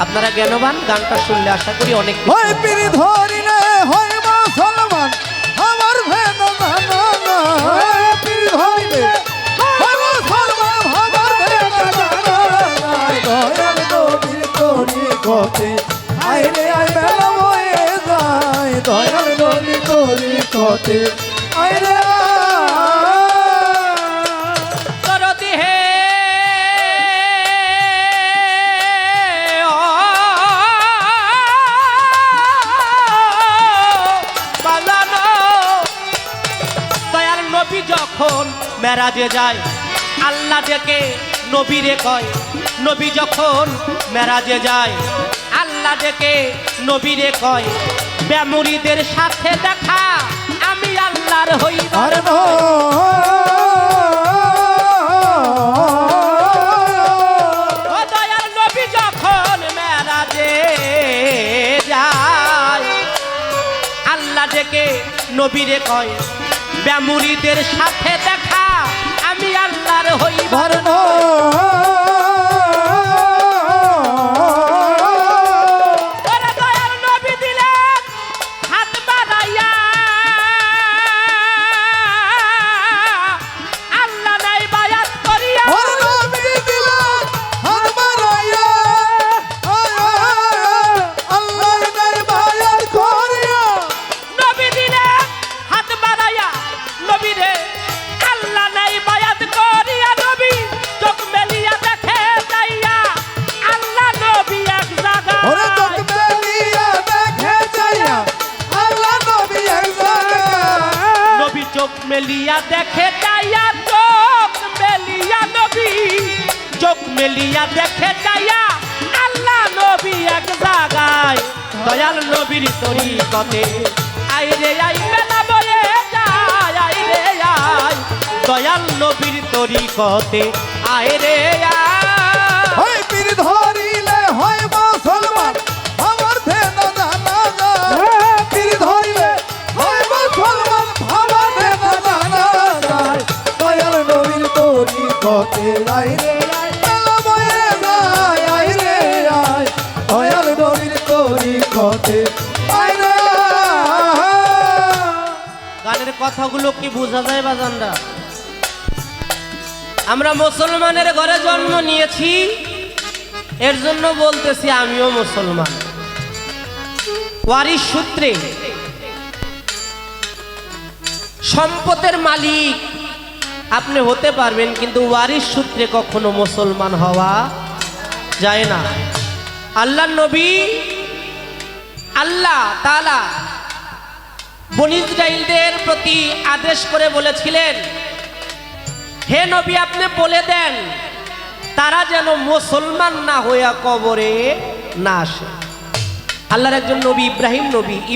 আপনারা জ্ঞানবান, গানটা শুনলে আশা করি অনেক কিছু ওই পীর ধরিলে হয় মুসলমান, আমার ধেনা জানা যায়। পীর ধরিলে হয় মুসলমান, আমার ধেনা জানা যায়। দয়াল নবীর তরিকতে আইরে আই বেলা হয়ে যায়। দয়াল নবীর তরিকতে আইরে দরদি হে বাজানো। দয়াল নবী যখন মেরাজে যায়, আল্লাহ ডেকে নবীরে কয়। নবী যখন মেরাজে যায়, আল্লাহ ডেকে নবীরে কয়, বেমুরিদের সাথে দেখা আমি আল্লাহর হইব। আর ও দয়াল নবী যখন মেরাজে যায়, আল্লাহ ডেকে নবীরে কয়, বেমুরিদের সাথে দেখা আমি আল্লাহর হইব। ওরে দয়াল নবী দিলেন হাত বাড়াইয়া, আল্লাহ নাই বায়াত করিয়া। নবী দিলেন হাত বাড়াইয়া, নবী রে আল্লাহ নাই বায়াত করিয়া। নবী চোখ মেলিয়া দেখে যাইয়া, আল্লাহ নবী এক জায়গায়। নবী চোখ মেলিয়া দেখে যাইয়া, চোখ মেলিয়া নবী চোখ মেলিয়া দেখে যাইয়া, আল্লাহ নবী এক জায়গায়। দয়াল নবীর তরিকতে আইরে আই বেলা বয়ে যায়, আইরে আই দয়াল নবীর তরিকতে আইরে আই। ধরিলে হয় মুসলমান, আমার ধেনা জানা যায়। পীর ধরিলে হয় মুসলমান, আমার ধেনা জানা যায়। দয়াল নবীর তরিকতে আইরে আই বেলা বয়ে যায়, আইরে আই দয়াল নবীর তরিকতে আইরে আই। গানের কথাগুলো কি বোঝা যায় বাজানরা? আমরা মুসলমানের ঘরে জন্ম নিয়েছি, এর জন্য বলতেছি আমিও মুসলমান। ওয়ারিশ সূত্রে সম্পদের মালিক আপনি হতে পারবেন, কিন্তু ওয়ারিস সূত্রে কখনো মুসলমান হওয়া যায় না। আল্লাহর নবী আল্লাহ তাআলা বনী ইসরাঈলদের প্রতি আদেশ করে বলেছিলেন, হে নবী আপনি বলে দেন তারা যেন মুসলমান না হইয়া কবরে না আসে। আল্লাহর একজন নবী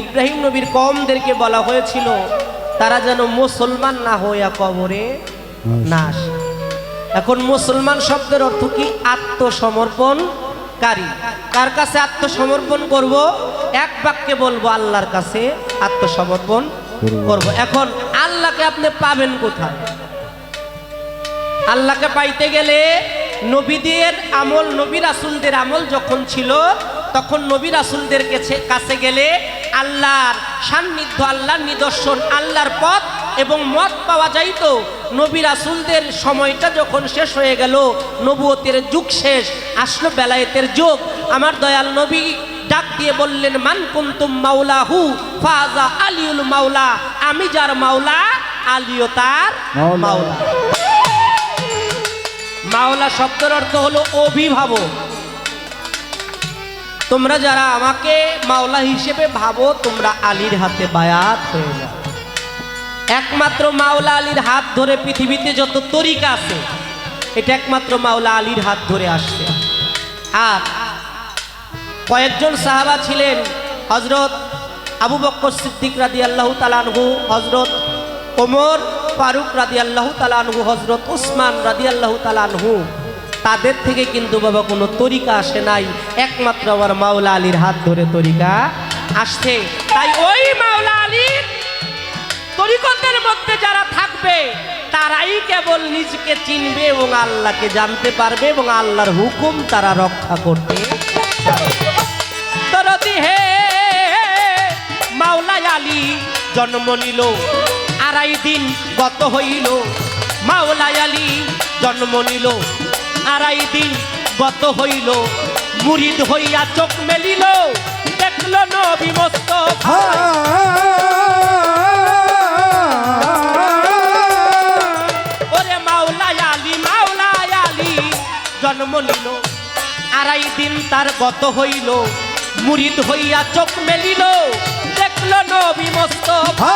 ইব্রাহিম নবীর কওমদেরকে বলা হয়েছিল তারা যেন মুসলমান না হইয়া কবরে না আসে। এখন মুসলমান শব্দের অর্থ কি? আত্মসমর্পণকারী। কার কাছে আত্মসমর্পণ করব? এক বাক্যে বলবো, আল্লাহর কাছে আত্মসমর্পণ করব। এখন আল্লাহকে আপনি পাবেন কোথায়? আল্লাহকে পাইতে গেলে নবীদের আমল, নবী রাসূলদের আমল যখন ছিল তখন নবী রাসূলদের কাছে গেলে আল্লাহর সান্নিধ্য, আল্লাহর নিদর্শন, আল্লাহর পথ এবং মত পাওয়া যাইতো। নবী রাসূলদের সময়টা যখন শেষ হয়ে গেল, নবুয়তের যুগ শেষ, আসলো বেলায়েতের যুগ, আমার দয়াল নবী ডাক দিয়ে বললেন, মান কুনতুম মাওলাহু ফাজা আলিউল মাওলা, আমি যার মাওলা আলীও তার মাওলা। মাওলা শব্দের অর্থ হলো অভিভাবক। তোমরা যারা আমাকে মাওলা হিসেবে ভাবো, তোমরা আলীর হাতে বায়াত হয়ে যাও। একমাত্র মাওলা আলীর হাত ধরে পৃথিবীতে যত তরিকা আছে, এটা একমাত্র মাওলা আলীর হাত ধরে আসছে। আর কয়েকজন সাহাবা ছিলেন, হযরত আবু বকর সিদ্দিক রাদিয়াল্লাহু তাআলা আনহু, হযরত ওমর ফারুক রাদিয়াল্লাহু তাআলা আনহু, হযরত উসমান রাদিয়াল্লাহু তাআলা আনহু। তাদের থেকে কিন্তু বাবা কোনো তরিকা আসে নাই, একমাত্র আমার মাওলা আলীর হাত ধরে তরিকা আসছে। তাই ওই মাওলা আলীর তরিকতের মধ্যে যারা থাকবে তারাই কেবল নিজকে চিনবে এবং আল্লাহকে জানতে পারবে এবং আল্লাহর হুকুম তারা রক্ষা করতে পারবে। দরদি হে মাওলা আলী জন্ম নিল, 2.5 দিন গত হইল। মাওলা আলী জন্ম নিল, 2.5 দিন গত হইল। মুরিদ হইয়া চোখ মেলিল, দেখল নবী মুস্তাফা। ওরে মাওলা আলী জন্ম নিল, 2.5 দিন তার গত হইল। মুরিদ হইয়া চোখ মেলিল, দেখল নবী মুস্তাফা।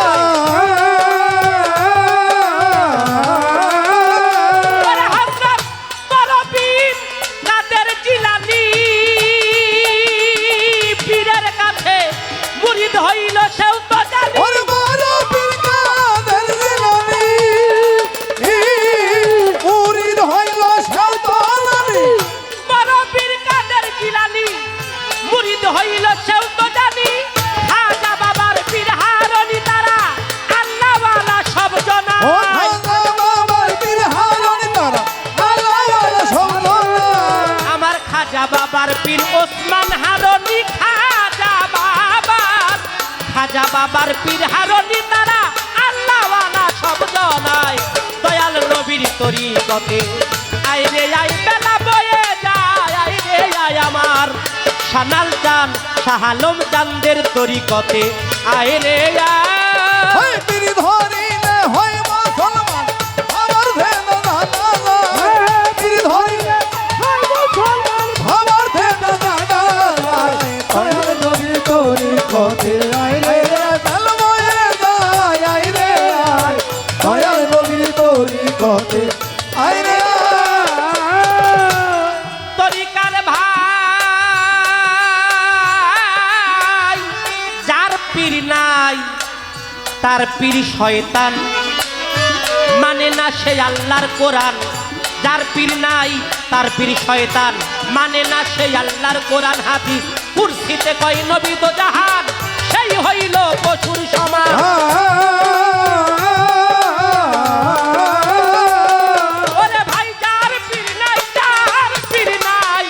হইল সেও তো জানি, ওরে বড় পীর কাদের জিলানী, মুরিদ হইল সেও তো জানি। বড় পীর কাদের জিলানী, মুরিদ হইল সেও তো জানি। খাজা বাবার পীর হারনি তারা, আল্লাহওয়ালা সব জনা। ও খাজা বাবার পীর হারনি তারা, আল্লাহওয়ালা সব জনা। আমার খাজা বাবার পীর ওসমান হারনি, খাজা বাবার পীর হারনি তারা, আল্লাহওয়ালা সব জনায়। দয়াল নবীর তরিকতে আই রে আই বেলা বয়ে যায়, আই রে আই আমার সানাল চান শাহ আলম চাঁদের তরিকতে আই রে ওই পীর ধরিলে হয় মুসলমান, আমার ধেন দাদা। পীর ধরিলে হয় মুসলমান, আমার ধেন দাদা। দয়াল নবীর তরিকতে আই রে বেল বয়ে যায়, আই রে আই। দয়াল নবীর তরিকতে আই রে তরিকার ভাই, যার পীর নাই তার পীর শয়তান, মানে না সে আল্লাহর কোরআন। যার পীর নাই তার পীর শয়তান, মানে না সে আল্লাহর কোরআন হাদিস। কুরসিতে কয় নবী তো জাহান, সেই হইল পশুর সমান। ওরে ভাই যার পীর নাই, যার পীর নাই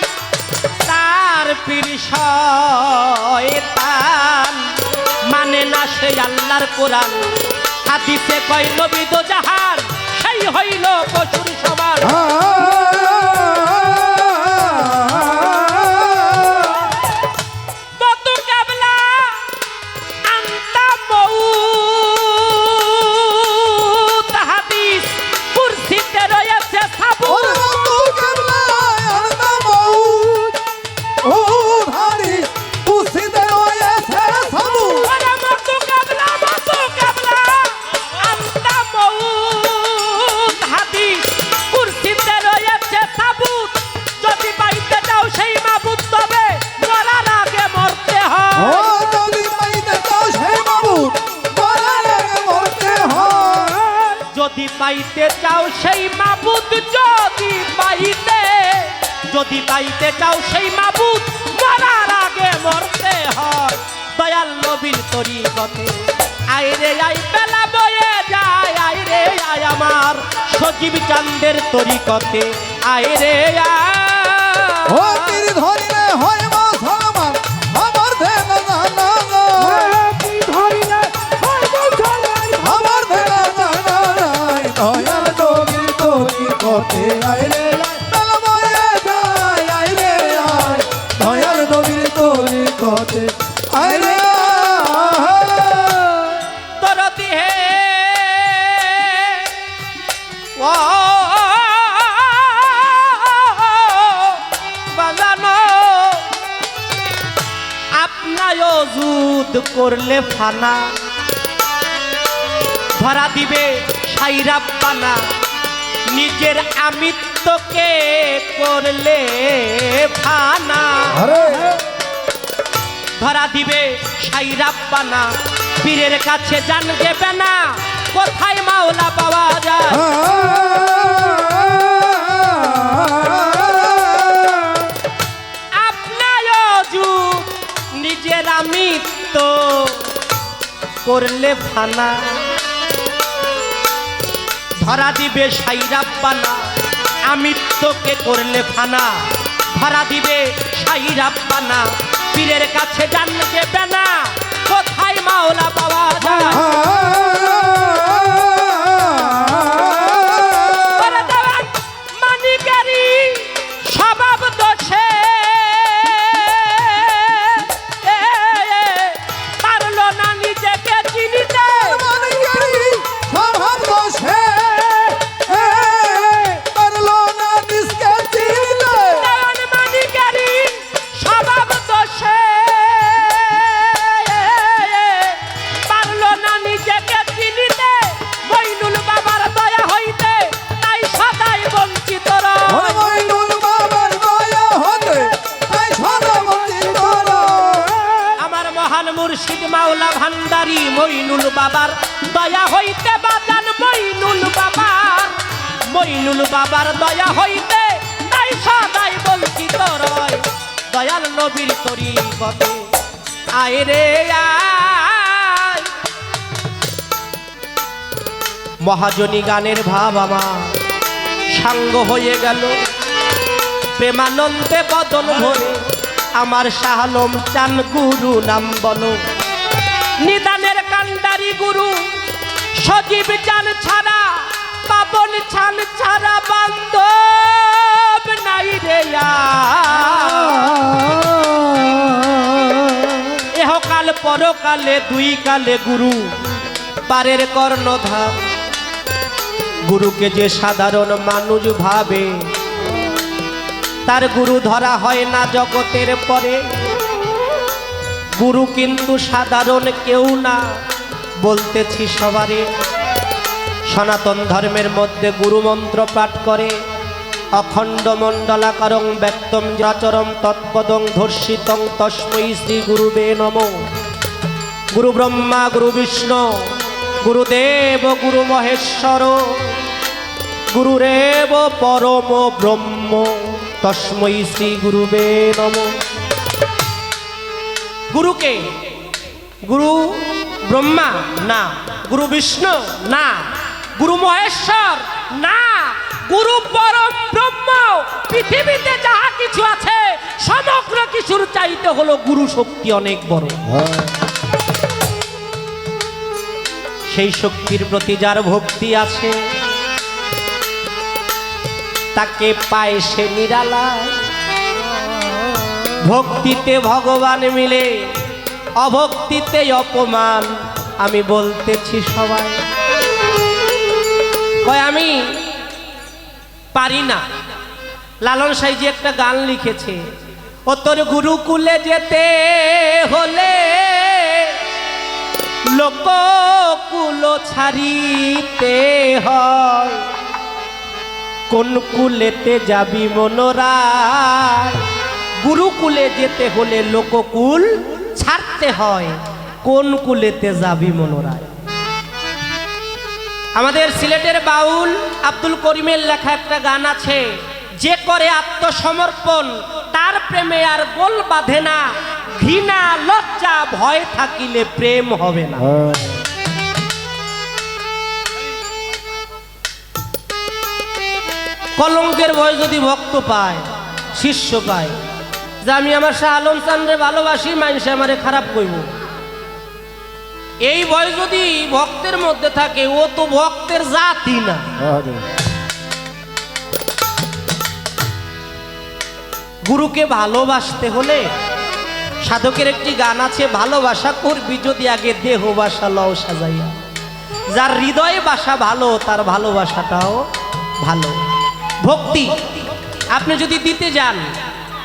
তার পীর শয়তান, মানে না সে আল্লাহর কোরআন হাদিসে কয় নবী তো জাহান, সেই হইল পশুর সমান। যদি পাইতে চাও সেই মাবুদ, যদি পাইতে চাও সেই মাবুদ, মরার আগে মরতে হয় দয়াল নবীর তরিকতে। আইরে আই বেলা বয়ে যায়, আইরে আয় আমার সজীব চাঁদের তরিকতে, আইরে ও তীর ধরিলে হয় মুসলমান, আমার দেনা জানা আমার দেনা জানা নাই। দয়াল নবীর তরিকতে আইরে বেলা বয়ে যায়, আইরে আয় দয়াল নবীর তরিকতে আইরে দরদি হে ও বাজানো, আপনায় যুদ্ধ করলে ফানা, ধরা দিবে সাইরাব্বানা, নিজের আমিত্বকে করলে ফানা, ধরা দিবে সাইরাব্বানা, পীরের কাছে জান দেবে না কোথায় মাওলা পাওয়া যায়। আপনার যুগ নিজের আমিত্ব করলে ফানা, ধরা দিবে সাইরাব্বানা, আমিত্বকে করলে ফানা, ধরা দিবে সাইরাব্বানা, পীরের কাছে জান দেবে না কোথায় মাওলা পাওয়া যায়। মানিকারি স্বভাব দোষে পারলো না নিজেকে চিনিতে, স্বভাব দোষে পারলো না নিজকে চিনিতে। মানিকারি স্বভাব দোষে পারলো না নিজেকে চিনিতে, মইনুল বাবার দয়া হইতে তাই সদাই বঞ্চিত রয়। মইনুল বাবার দয়া হতে তাই সদা বঞ্চিত রয়। আমার মহান মুর্শিদ মাওলা ভান্ডারি মইনুল বাবার দয়া হইতে বাজান, মইনুল বাবার দয়া হইতে তাই সদাই বঞ্চিত রয় দয়াল নবীর তরিকতে আইরে আয়। মহাজনী গানের ভাব আমার সাঙ্গ হয়ে গেল, প্রেমানন্দে বদন ভরে আমার শাহলম চান গুরু নাম বলো, নিদানের কান্ডারি গুরু সজীব চান ছাড়া, পাবন চান ছাড়া বান্ধব নাই রে এহকাল পরকালে দুই কালে গুরু পারের কর্ণধার। গুরুকে যে সাধারণ মানুষ ভাবে তার গুরু ধরা হয় না জগতের পরে। গুরু কিন্তু সাধারণ কেউ না, বলতেছি সবারে। সনাতন ধর্মের মধ্যে গুরু মন্ত্র পাঠ করে, অখণ্ড মণ্ডলাকারং ব্যক্তম যাচরম তৎপদং ধর্ষিতং তস্मै শ্রী গুরুবে নমঃ। গুরু ব্রহ্মা গুরু বিষ্ণু গুরুদেব গুরু মহেশ্বর, গুরুরেব পরম ব্রহ্ম তস্मै শ্রী গুরুবে নমঃ। গুরুকে গুরু ব্রহ্মা না, গুরু বিষ্ণু না, গুরু মহেশ্বর না, গুরু পরম ব্রহ্ম। পৃথিবীতে যাহা কিছু আছে সমগ্র কিছুর চাইতে হলো গুরু শক্তি অনেক বড়। সেই শক্তির প্রতি যার ভক্তি আছে তাকে পায় সে নিরালায়। ভক্তিতে ভগবান মিলে, অভক্তিতে অপমান। আমি বলতেছি সবাই কয় আমি পারি না। লালন সাইজি একটা গান লিখেছে, ও তোর গুরুকুলে যেতে হলে লোককুল ছাড়িতে হয়, কোন কুলেতে যাবি মনোরায়। গুরুকুলে যেতে হলে লোককুল ছাড়তে হয়, কোন কুলেতে যাবি মনোরায়। আমাদের সিলেটের বাউল আব্দুল করিমের লেখা একটা গান আছে, যে করে আত্মসমর্পণ তার প্রেমে আর গোল বাঁধে না, ঘৃণা লজ্জা ভয় থাকিলে প্রেম হবে না। কলঙ্কের ভয় যদি ভক্ত পায়, শিষ্য পায়, যে আমি আমার শাহ আলম চাঁদরে ভালোবাসি, মানুষে আমারে খারাপ কইব, এই ভয় যদি ভক্তের মধ্যে থাকে, ও তো ভক্তের জাতি না। গুরুকে ভালোবাসতে হলে সাধকের একটি গান আছে, ভালোবাসা করবি যদি আগে দেহ বাসা লও সাজাইয়া। যার হৃদয়ে বাসা ভালো, তার ভালোবাসাটাও ভালো। ভক্তি আপনি যদি দিতে যান,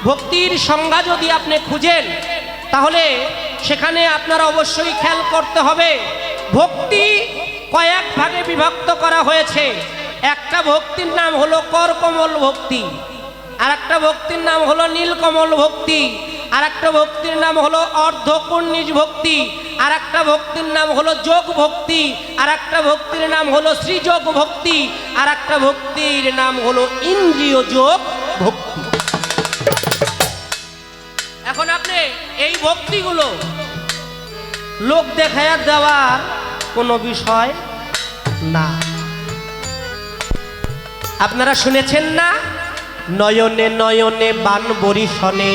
ভক্তির সংজ্ঞা যদি আপনি খুঁজেন, তাহলে সেখানে আপনার অবশ্যই খেয়াল করতে হবে ভক্তি কয়েক ভাগে বিভক্ত করা হয়েছে। একটা ভক্তির নাম হলো করকমল ভক্তি, আর একটা ভক্তির নাম হলো নীলকমল ভক্তি, আর একটা ভক্তির নাম হলো অর্ধকুর্নিশ ভক্তি, আর একটা ভক্তির নাম হলো যোগ ভক্তি, আর একটা ভক্তির নাম হলো শ্রীযোগ ভক্তি, আর একটা ভক্তির নাম হলো ইন্দ্রিয় যোগ ভক্তি। এখন আপনি এই ভক্তিগুলো লোক দেখায়া দেওয়ার কোনো বিষয় না। আপনারা শুনেছেন না, নয়নে নয়নে বান বরিশনে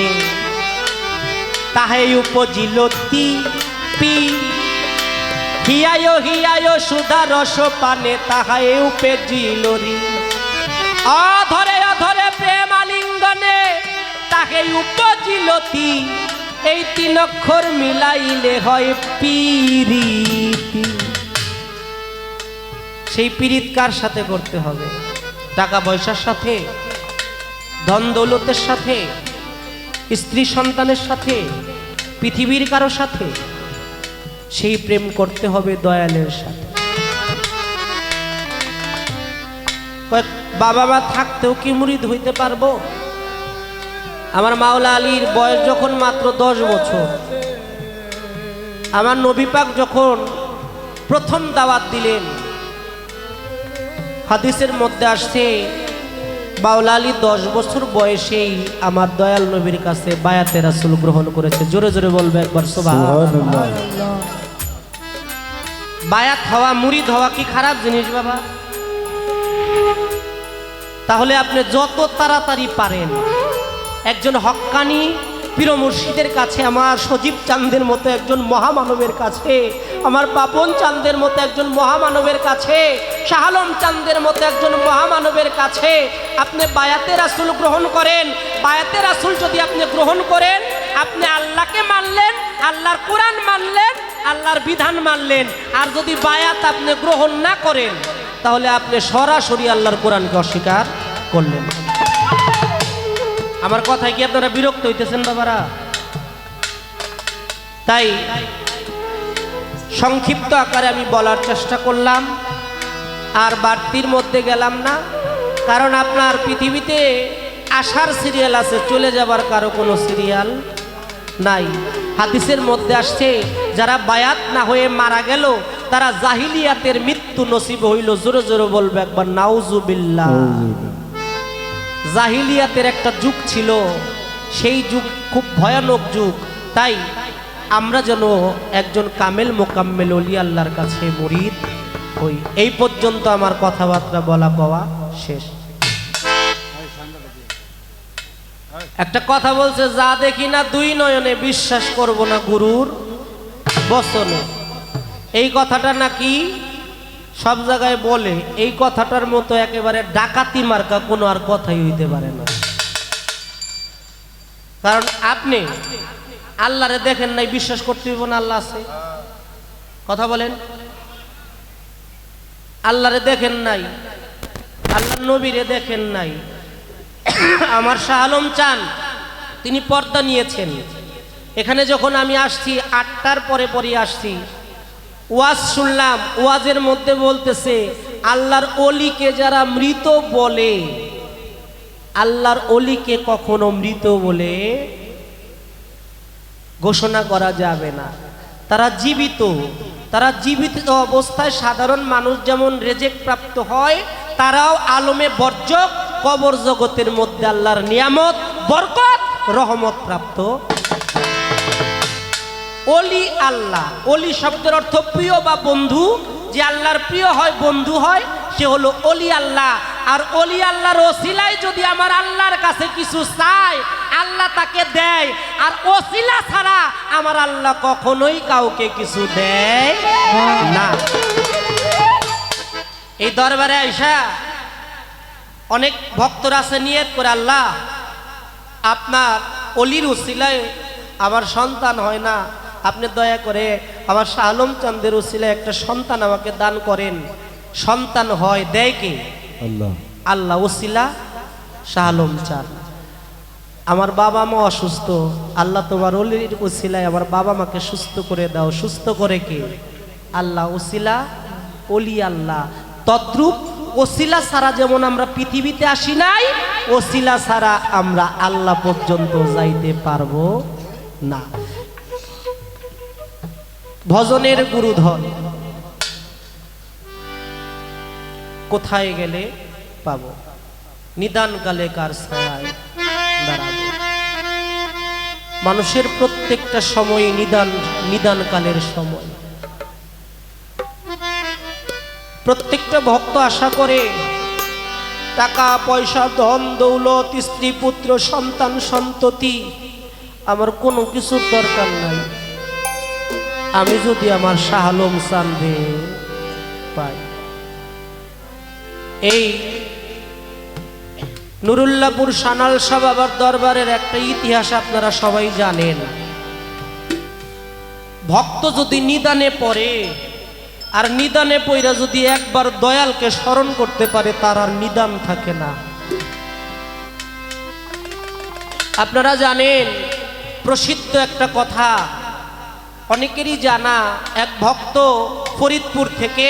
তাহে উপজিলতি পি, হিয়ায় হিয়ায় সুধা রস পানে তাহায় উপজিলরি, অধরে অধরে প্রেম আলিঙ্গনে তাহে উপজিলতি, এই তিন অক্ষর মিলাইলে হয় পিরিতি। সেই পিরিত কার সাথে করতে হবে? টাকা পয়সার সাথে, ধন দৌলতের সাথে, স্ত্রী সন্তানের সাথে, পৃথিবীর কারো সাথে? সেই প্রেম করতে হবে দয়ালের সাথে। বাবা মা থাকতেও কি মুরিদ হইতে পারবো? আমার মাওলা আলীর বয়স যখন মাত্র 10 বছর, আমার নবী পাক যখন প্রথম দাওয়াত দিলেন, হাদিসের মধ্যে আসছে মাওলা আলী 10 বছর বয়সেই আমার দয়াল নবীর কাছে বায়াতে রাসূল গ্রহণ করেছে। জোরে জোরে বলবে একবার সুবহানাল্লাহ। বায়াত হওয়া, মুরিদ হওয়া কি খারাপ জিনিস বাবা? তাহলে আপনি যত তাড়াতাড়ি পারেন একজন হক্কানি পীর মুর্শিদের কাছে, আমার সজীব চাঁদের মতো একজন মহামানবের কাছে, আমার পাপন চাঁদের মতো একজন মহামানবের কাছে, শাহ আলম চাঁদের মতো একজন মহামানবের কাছে আপনি বায়াতে রাসূল গ্রহণ করেন। বায়াতে রাসূল যদি আপনি গ্রহণ করেন, আপনি আল্লাহকে মানলেন, আল্লাহর কোরআন মানলেন, আল্লাহর বিধান মানলেন। আর যদি বায়াত আপনি গ্রহণ না করেন, তাহলে আপনি সরাসরি আল্লাহর কোরআনকে অস্বীকার করলেন। আমার কথায় কি আপনারা বিরক্ত হইতেছেন বাবারা? তাই সংক্ষিপ্ত আকারে আমি বলার চেষ্টা করলাম, আর বাড়তির মধ্যে গেলাম না, কারণ আপনার পৃথিবীতে আসার সিরিয়াল আছে, চলে যাবার কারো কোনো সিরিয়াল নাই। হাদিসের মধ্যে আসছে, যারা বায়াত না হয়ে মারা গেল তারা জাহিলিয়াতের মৃত্যু নসিব হইল। জোরে জোরে বলবে একবার নাউজুবিল্লাহ। জাহিলিয়াতের একটা যুগ ছিল, সেই যুগ খুব ভয়ানক যুগ। তাই আমরা যেন একজন কামেল মোকাম্মেল ওলি আল্লাহর কাছে মুরিদ হই। এই পর্যন্ত আমার কথাবার্তা বলা কওয়া শেষ। একটা কথা বলছে, যা দেখি না 2 নয়নে বিশ্বাস করব না গুরুর বচনে। এই কথাটা নাকি সব জায়গায় বলে, এই কথাটার মতো একেবারে ডাকাতি মার্কা কোনো আর কথাই হইতে পারে না। কারণ আপনি আল্লাহরে দেখেন নাই, বিশ্বাস করতে হইব না আল্লাহ আছে? কথা বলেন। আল্লাহরে দেখেন নাই, আল্লাহর নবীরে দেখেন নাই। আমার শাহ আলম চান তিনি পর্দা নিয়েছেন। এখানে যখন আমি আসছি 8টার পরে আসছি, ওয়াজ শুনলাম, ওয়াজের মধ্যে বলতেছে আল্লাহর অলিকে যারা মৃত বলে, আল্লাহর অলিকে কখনো মৃত বলে ঘোষণা করা যাবে না, তারা জীবিত। তারা জীবিত অবস্থায় সাধারণ মানুষ যেমন রেজেক প্রাপ্ত হয়, তারাও আলমে বর্জক কবর জগতের মধ্যে আল্লাহর নিয়ামত বরকত রহমত প্রাপ্ত। অলি আল্লাহ, অলি শব্দের অর্থ প্রিয় বা বন্ধু। যে আল্লাহর প্রিয় হয়, বন্ধু হয়, সে হলো অলি আল্লাহ। আর অলি আল্লাহর ওসিলায় যদি আমার আল্লাহর কাছে কিছু চায়, আল্লাহ তাকে দেয়। আর ওসিলা ছাড়া আমার আল্লাহ কখনোই কাউকে কিছু দেয় না। এই দরবারে আইসা অনেক ভক্তরা আছে নিয়ত করে, আল্লাহ আপনার অলির ওসিলায় আমার সন্তান হয় না, আপনি দয়া করে আমার শাহ আলম চাঁদের ওসিলায় একটা সন্তান আমাকে দান করেন। সন্তান হয়, দেয় কে? আল্লাহ। আল্লাহ। ওসিলা শাহ আলম চাঁদ। আমার বাবা মা অসুস্থ, আল্লাহ তোমার অলির ওসিলায় আমার বাবা মাকে সুস্থ করে দাও। সুস্থ করে কে? আল্লাহ। ওসিলা অলি আল্লাহ। তদ্রূপ ওসিলা ছাড়া যেমন আমরা পৃথিবীতে আসি নাই, ওসিলা ছাড়া আমরা আল্লাহ পর্যন্ত যাইতে পারবো না। ভজনের গুরুধন কোথায় গেলে পাবো? নিদান কালে কার ছায়ায় দাঁড়াবো। মানুষের প্রত্যেকটা সময় নিদান কালের সময়। প্রত্যেকটা ভক্ত আশা করে টাকা পয়সা ধন দৌলত স্ত্রী পুত্র সন্তান সন্ততি আমার কোনো কিছুর দরকার নাই, আমি যদি আমার শাহ আলম চাঁদে পাই। এই নুরুল্লাহপুর সানাল শাহ বাবার দরবারের একটা ইতিহাস আপনারা সবাই জানেন। ভক্ত যদি নিদানে পড়ে, আর নিদানে পইরা যদি একবার দয়ালকে স্মরণ করতে পারে, তার আর নিদান থাকে না। আপনারা জানেন প্রসিদ্ধ একটা কথা, অনেকেরই জানা, এক ভক্ত ফরিদপুর থেকে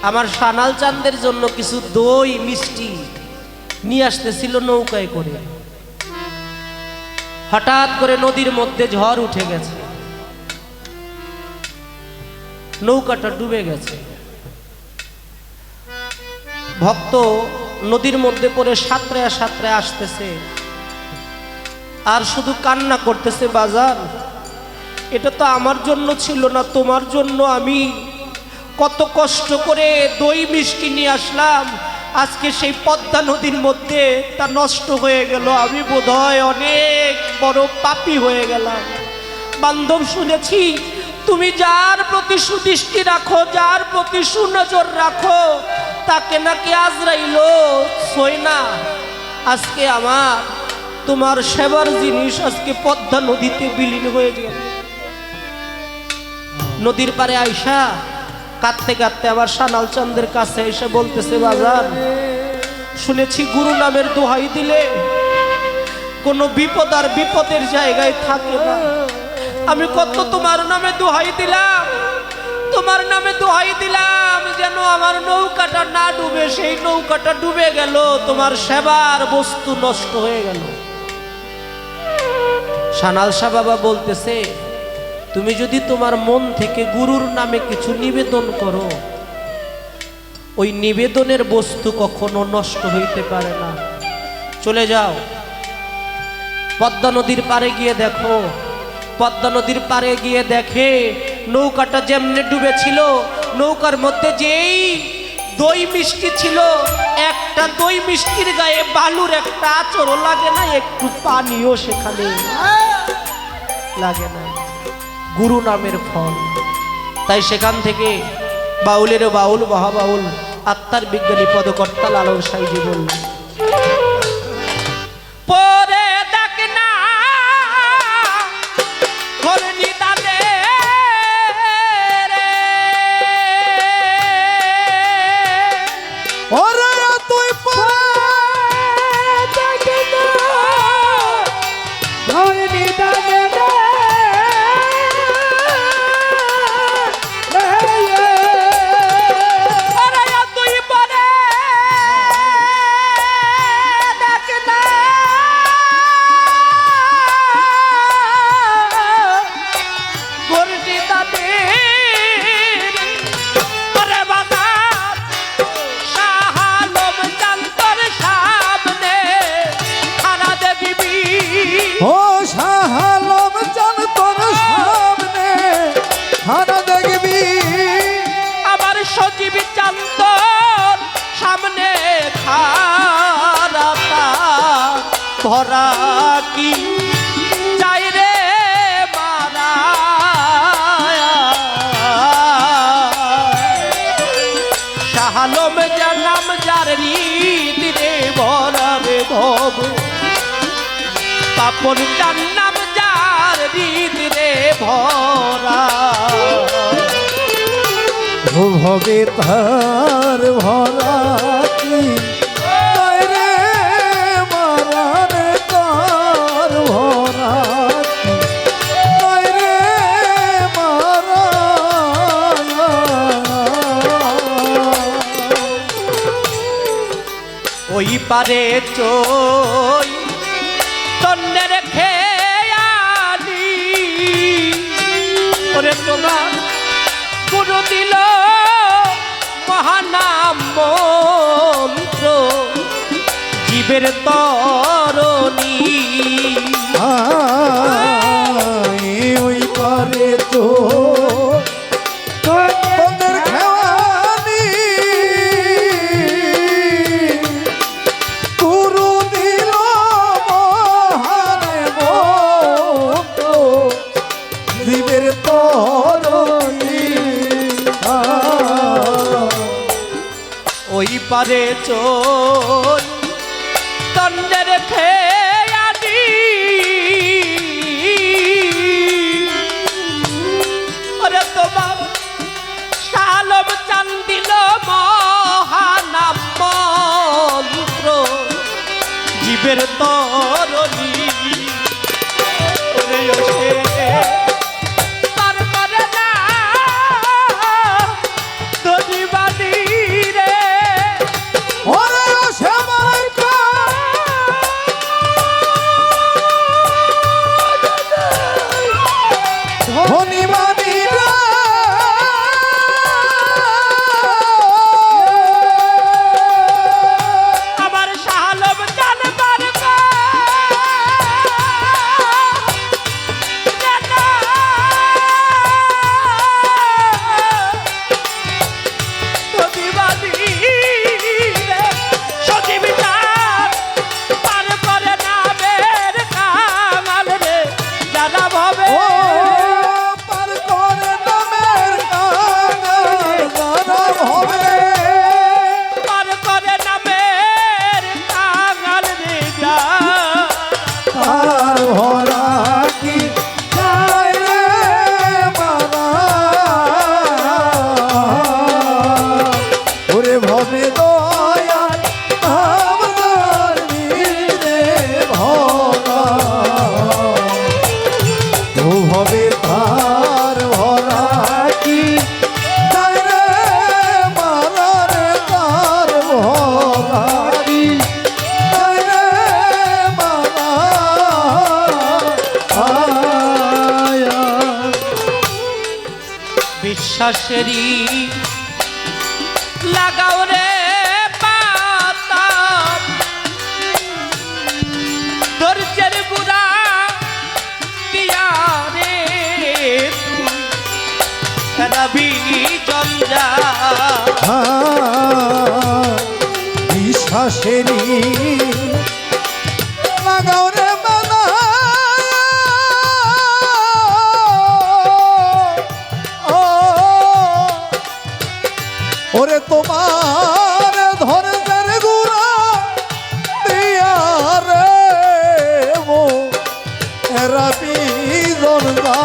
আমার সানাল চাঁদের জন্য কিছু দই মিষ্টি নিয়ে আসতেছিল নৌকায় করে। হঠাৎ করে নদীর মধ্যে ঝড় উঠে গেছে, নৌকাটা ডুবে গেছে। ভক্ত নদীর মধ্যে পড়ে সাঁতরায়া সাঁতরায়া আসতেছে, আর শুধু কান্না করতেছে, বাজার এটা তো আমার জন্য ছিল না, তোমার জন্য আমি কত কষ্ট করে দই মিষ্টি নিয়ে আসলাম, আজকে সেই পদ্মা নদীর মধ্যে তা নষ্ট হয়ে গেল, আমি বোধহয় অনেক বড় পাপী হয়ে গেলাম। বান্ধব, শুনেছি তুমি যার প্রতি সুদৃষ্টি রাখো, যার প্রতি সুনজর রাখো, তাকে নাকি আজরাইলো ছয় না। আজকে আমার তোমার সেবার জিনিস আজকে পদ্মা নদীতে বিলীন হয়ে গেল। নদীর পারে আইসা কাঁদতে কাঁদতে আবার সানাল চাঁদের কাছে এসে বলতেছে, বাজার শুনেছি গুরু নামের দোহাই দিলে কোনো বিপদ আর বিপদের জায়গায় থাকে না। আমি কত তোমার নামে দোহাই দিলাম, তোমার নামে দোহাই দিলাম যেন আমার নৌকাটা না ডুবে, সেই নৌকাটা ডুবে গেল, তোমার সেবার বস্তু নষ্ট হয়ে গেল। সানাল শাহ বাবা বলতেছে, তুমি যদি তোমার মন থেকে গুরুর নামে কিছু নিবেদন করো, ওই নিবেদনের বস্তু কখনো নষ্ট হইতে পারে না। চলে যাও পদ্মা নদীর পারে গিয়ে দেখো। পদ্মা নদীর পারে গিয়ে দেখে নৌকাটা যেমনে ডুবেছিল, নৌকার মধ্যে যেই দই মিষ্টি ছিল, একটা দই মিষ্টির গায়ে বালুর একটা আঁচড়ও লাগে না, একটু পানিও সেখানে লাগে না। গুরু নামের ফল। তাই সেখান থেকে বাউলেরও বাউল মহাবাউল আত্মার বিজ্ঞানী পদকর্তা লালন সাইজি বলল, পরে দেখ না করনি তাতে ওরে তুই খানা দেখবি আমার সজীব চান্তর সামনে খারাতা ভরা কি চাই রে মারা শাহালম জানাম যার রীতি রে ভরা রে ভব পাপন জান্নাম যার রীতি রে ভরা ভবে তার ভরা কি তাই রে মারারে তার ভরা কি তাই রে মারা ওই পারে চই তন্নের খেয়ালি ওরে তোমার গুরু দিল মহানাম মন্ত্র জীবের তরণী ওই পারে তো তোদের খেওয়ানি গুরু দিল মহানে ভক্ত জীবের তরণী ওই পারে চই তন্নের খেয়ালি ওরে তোমার শালম চান্দিল মহানাম মন্ত্র জীবের তরণী ওরে ওসে পার করে না দধিবাদী রে ওরে শ্যামার ধনিমানি আমার শালম জানবার দধিবাদী রে সজীব চাঁদ পার করে না বের কাঙাল রে যারা ভবে ও পার করে নামের গান হবে পার করে না বের কাঙাল রে যা তার ভরা কি তাই রে মারা ওরে ভবে দয়া আমার রে ভরা ও ভবে তার ভরা কি তাই রে মারা রে তার ভরা কি তাই রে মারা আয়া বিশ্বাসেরই লাগাও রে পাতা ধৈর্যের বুড়া দিয়া রে রবি জঞ্জা বিশ্বাসেরই লাগাও রে মানা ওরে তোমার ধৈর্যের গুড়া দিয়া রে মো রবি জনদা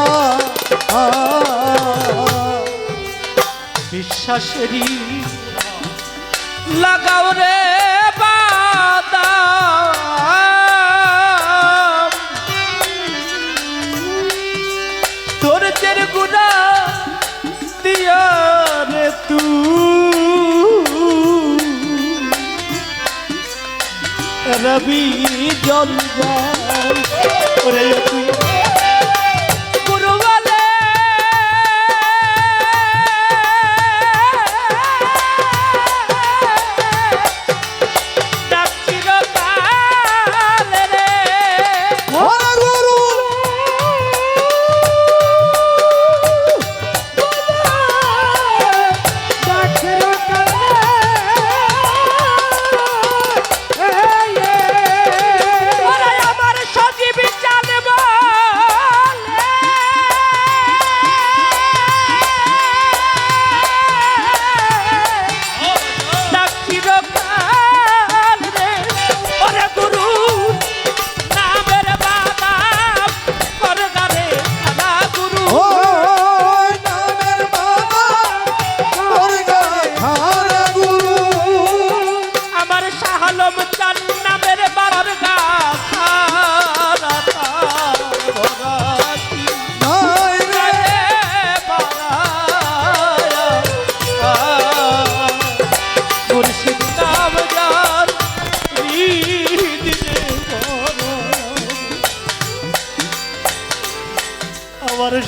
বিশ্বাসেরই লাগাও রে বাদা ধৈর্যের গুড়া দিয়া রে তু রবি জঞ্জাল ওরে তুই গুরুওয়ালে ডাকছিল কালে রে ওরে গুরু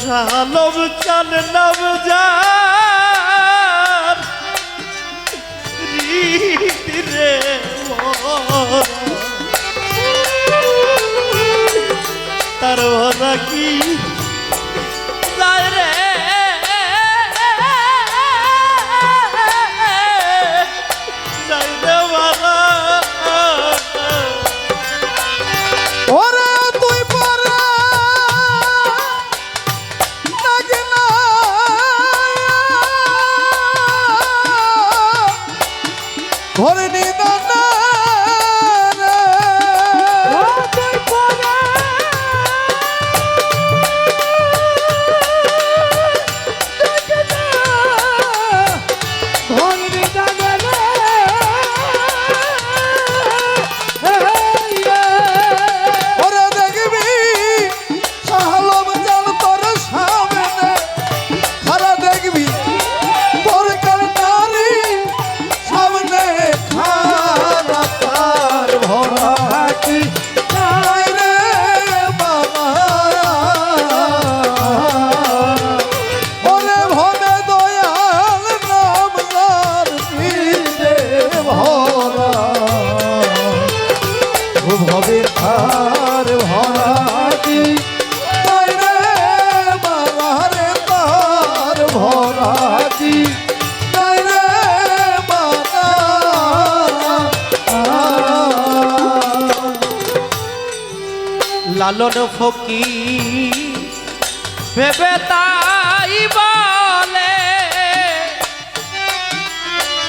শালম চান নাম যার রীতিরে তার ভরা কি যায় রে যায় রে ভরা ওরে তুই পারা নাকি না ঘরে নিদান তুই পারা নাকি না ঘরে নিদান ওরে দেখবি শালম জান তোর সামনে খারা দেখবি তোর কান্নারি সামনে খারা তার ভরা কি নাই রে বাবা ওরে ভনে দয়াল নাম যার হৃদে ভরা ভবে আর ভরাটি নাই রে বাবারে তার ভরাটি নাই রে বাবা লালন ফকির ভেবে তাই বলে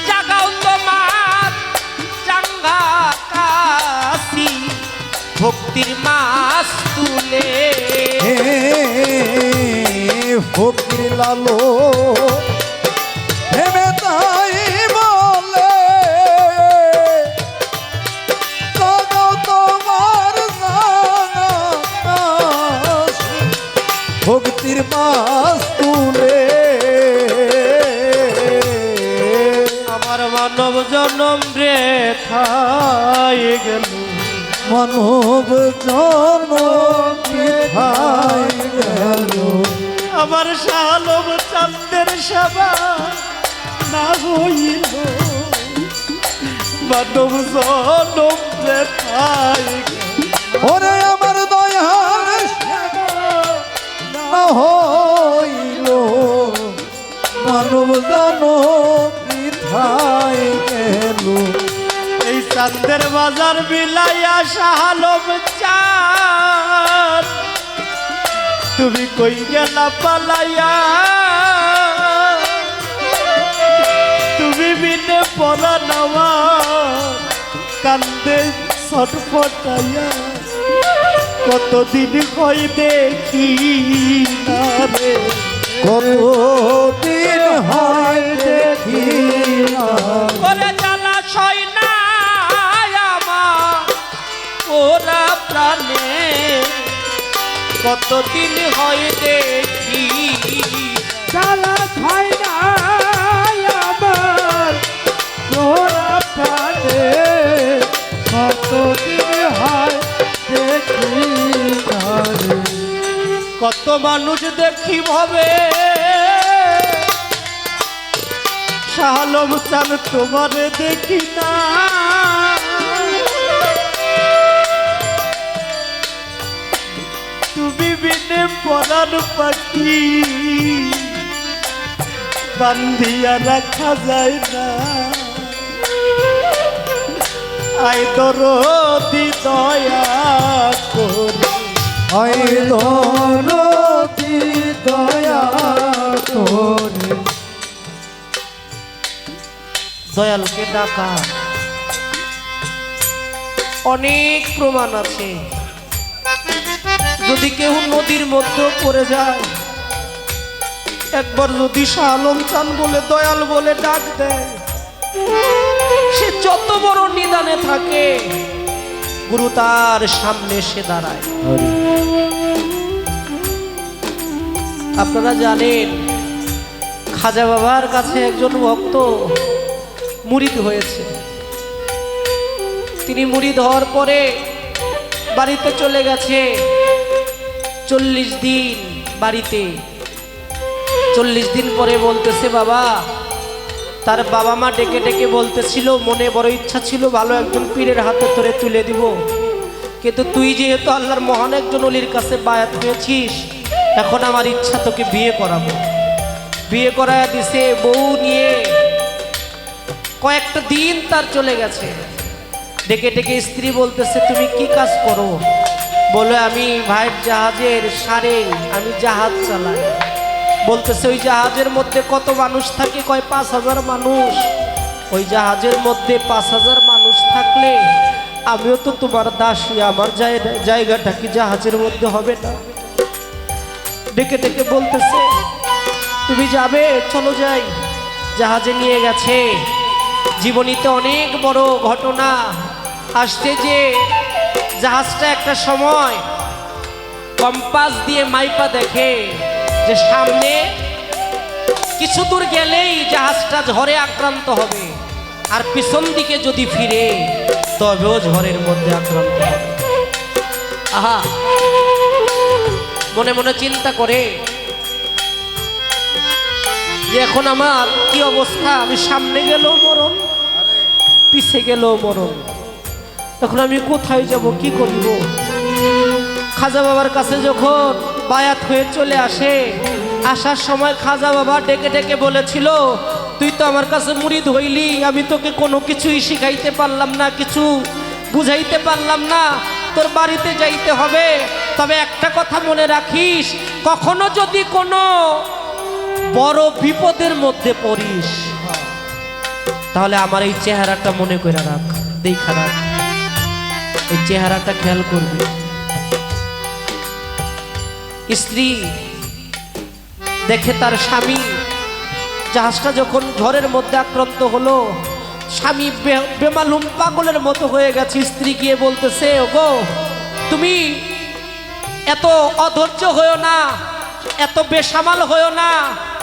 জাগাও তোমার চাঙ্গা কাশি ভক্তির মাস তুলে হে ফকির লালো ভেবে তাই বলে জাগাও তোমার ভক্তির মাস তুলে আমার মানব জনম রে থাই গেল মানব জন্ম বিধায় গেল আমার শালম চাঁদের সেবা না হইল মানব জনম রেখাই ওরে আমার দয়াল সেবা না হইল মানব জন্ম বিধায় গেল এই চাঁদের বাজার বিলাইয়া শালম চাঁদ তুমি কই গেলা পালাইয়া তুমি বিনে পড়া নেওয়া কান্দে ছটফটাইয়া কতদিন কই দেখি না রে কতদিন হয় দেখি না ওরে জলাশয় না আমার ওরা প্রাণে কতদিন হয় দেখি জ্বালা খাই না আমার তোরা প্রাণে কতদিন হয় দেখি না রে। কত মানুষ দেখি ভাবে শালম চান তোমারে দেখি না তুমি বিনে পরার পাখি বান্ধিয়া রাখা যায় না আই দরদি দয়া করে আই দরদি দয়া করে দয়ালকে ডাকা অনেক প্রমাণ আছে যদি কেউ নদীর মধ্যে পড়ে যায় একবার যদি শালম চান বলে দয়াল বলে ডাক দেয় সে যত বড় নিদানে থাকে গুরু তার সামনে এসে দাঁড়ায় আপনারা জানেন খাজা বাবার কাছে একজন ভক্ত মুরিদ হয়েছে তিনি মুরিদ হওয়ার পরে বাড়িতে চলে গেছে 40 দিন বাড়িতে 40 দিন পরে বলতেছে বাবা, তার বাবা মা ডেকে ডেকে বলতেছিল মনে বড় ইচ্ছা ছিল ভালো একজন পীরের হাতে ধরে তুলে দিব, কিন্তু তুই যেহেতু আল্লাহর মহান একজন অলির কাছে বায়াত হয়েছিস, এখন আমার ইচ্ছা তোকে বিয়ে করাবো। বিয়ে করায় দিছে, বউ নিয়ে কয়েকটা দিন তার চলে গেছে। ডেকে ডেকে স্ত্রী বলতেছে তুমি কি কাজ করো? বলে আমি ভাইয়ের জাহাজের সারে, আমি জাহাজ চালাই। বলতেছে ওই জাহাজের মধ্যে কত মানুষ থাকে? কয় 5000 মানুষ। ওই জাহাজের মধ্যে 5000 মানুষ থাকলে আমিও তো তোমার দাসী, আমার জায়গাটা কি জাহাজের মধ্যে হবে না? ডেকে ডেকে বলতেছে তুমি যাবে, চলো যাই। জাহাজে নিয়ে গেছে। জীবনীতে অনেক বড় ঘটনা আসছে যে জাহাজটা একটা সময় কম্পাস দিয়ে মাইপা দেখে যে সামনে কিছু দূর গেলেই জাহাজটা ঝড়ে আক্রান্ত হবে, আর পিছন দিকে যদি ফিরে তবেও ঝড়ের মধ্যে আক্রান্ত হবে। আহা, মনে মনে চিন্তা করে যে এখন আমার কি অবস্থা, আমি সামনে গেলেও মরণ, পিছে গেলেও মরণ, এখন আমি কোথায় যাব, কি করিব? খাজা বাবার কাছে যখন বায়াত হয়ে চলে আসে, আসার সময় খাজা বাবা ডেকে ডেকে বলেছিল তুই তো আমার কাছে মুরিদ হইলি, আমি তোকে কোনো কিছুই শিখাইতে পারলাম না, কিছু বুঝাইতে পারলাম না, তোর বাড়িতে যাইতে হবে। তবে একটা কথা মনে রাখিস, কখনো যদি কোনো বড় বিপদের মধ্যে পড়িস তাহলে আমার এই চেহারাটা মনে করে রাখ, দেখা রাখ, এই চেহারাটা খেয়াল করবি। স্ত্রী দেখে তার স্বামী জাহাজটা যখন ঝড়ের মধ্যে আক্রান্ত হলো, স্বামী বেমালুম পাগলের মতো হয়ে গেছে। স্ত্রী গিয়ে বলতেছে ওগো তুমি এত অধৈর্য হয়েও না, এত বেসামাল হয়েও না,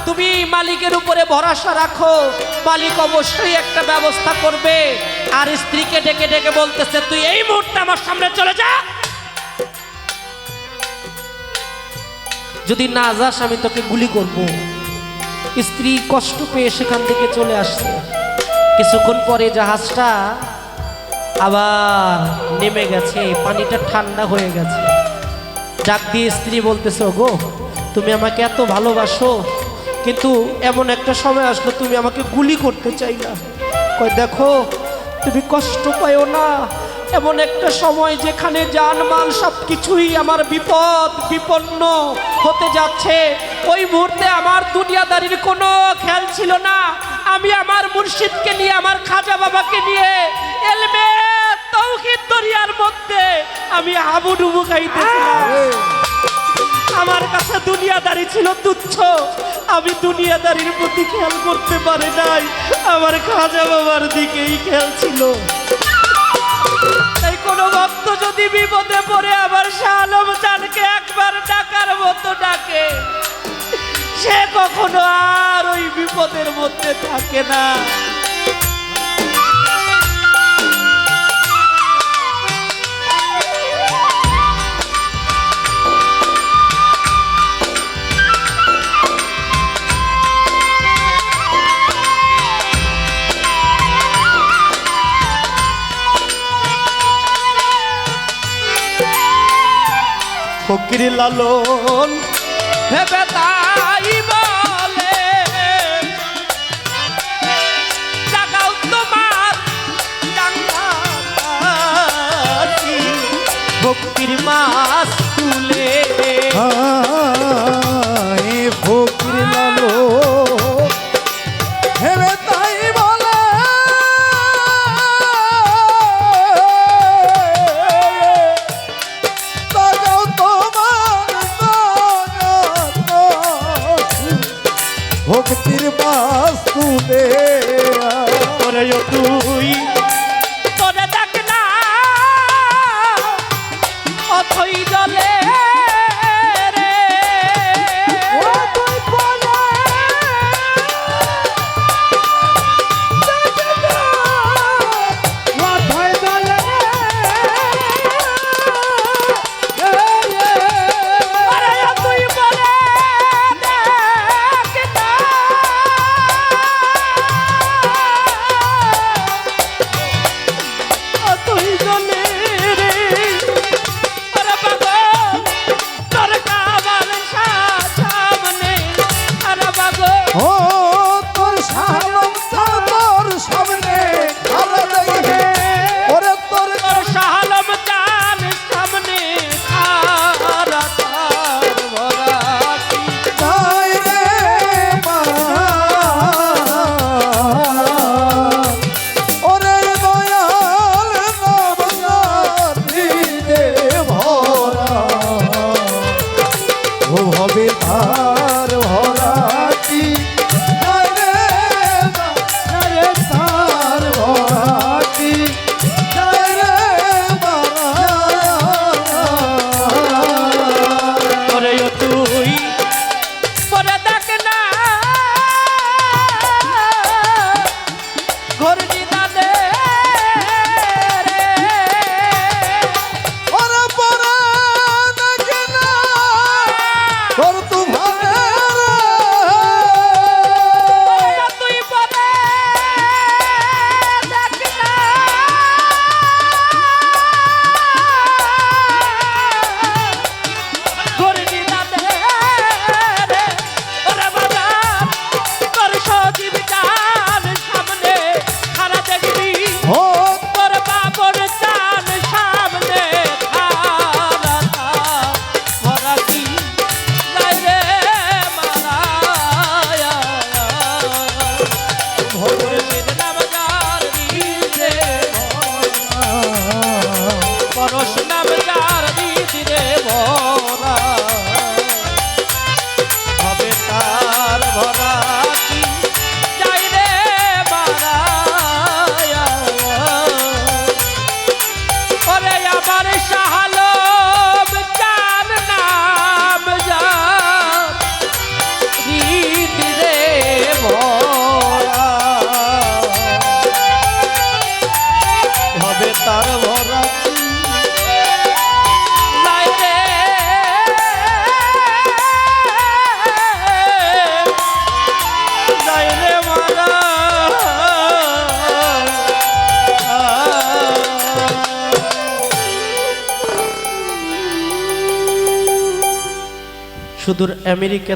তুমি মালিকের উপরে ভরসা রাখো, মালিক অবশ্যই একটা ব্যবস্থা করবে। আর স্ত্রীকে ডেকে ডেকে বলতেছে তুই এই মুহূর্তে আমার সামনে চলে যা, যদি না যাস আমি তোকে গুলি করব। স্ত্রী কষ্ট পেয়ে সেখান থেকে চলে আসছে। কিছুক্ষণ পরে জাহাজটা আবার নেমে গেছে, পানিটা ঠান্ডা হয়ে গেছে। ডাক দিয়ে স্ত্রী বলতেছে ওগো তুমি আমাকে এত ভালোবাসো, কিন্তু এমন একটা সময় আসলো তুমি আমাকে গুলি করতে চাইলা। কই দেখো তুমি কষ্ট পাইও না, এমন একটা সময় যেখানে জানমাল সব কিছুই আমার বিপন্ন হতে যাচ্ছে। ওই মুহূর্তে আমার দুনিয়াদারির কোনো খেয়াল ছিল না। আমি আমার মুর্শিদকে নিয়ে, আমার খাজা বাবাকে নিয়ে এলমে তাওহীদ দরিয়ার মধ্যে আমি হাবুডুবু খাইতেছিলাম। আমার কাছে দুনিয়াদারি ছিল তুচ্ছ, আমি দুনিয়াদারির প্রতি খেয়াল করতে পারি নাই, আমার খাজা বাবার দিকেই খেয়াল ছিল। তাই কোনো ভক্ত যদি বিপদে পড়ে আমার শাহ আলম চানকে একবার ডাকার মতো ডাকে, সে কখনো আর ওই বিপদের মধ্যে থাকে না। ফকির লালন ভেবে তাই বলে জাগাও তোমার ডাঙ্গাছি, ফকির মাছ তুলে ফকির লালো হেবে তাই বলে তাকাও তোমার ভক্তির মাছ তুলে করে তুই তোরে দেখ না অথই জলে রে, আরে তুই বলে তার ভরা যাই রে যাই রে মারা সুদূর আমেরিকা থেকে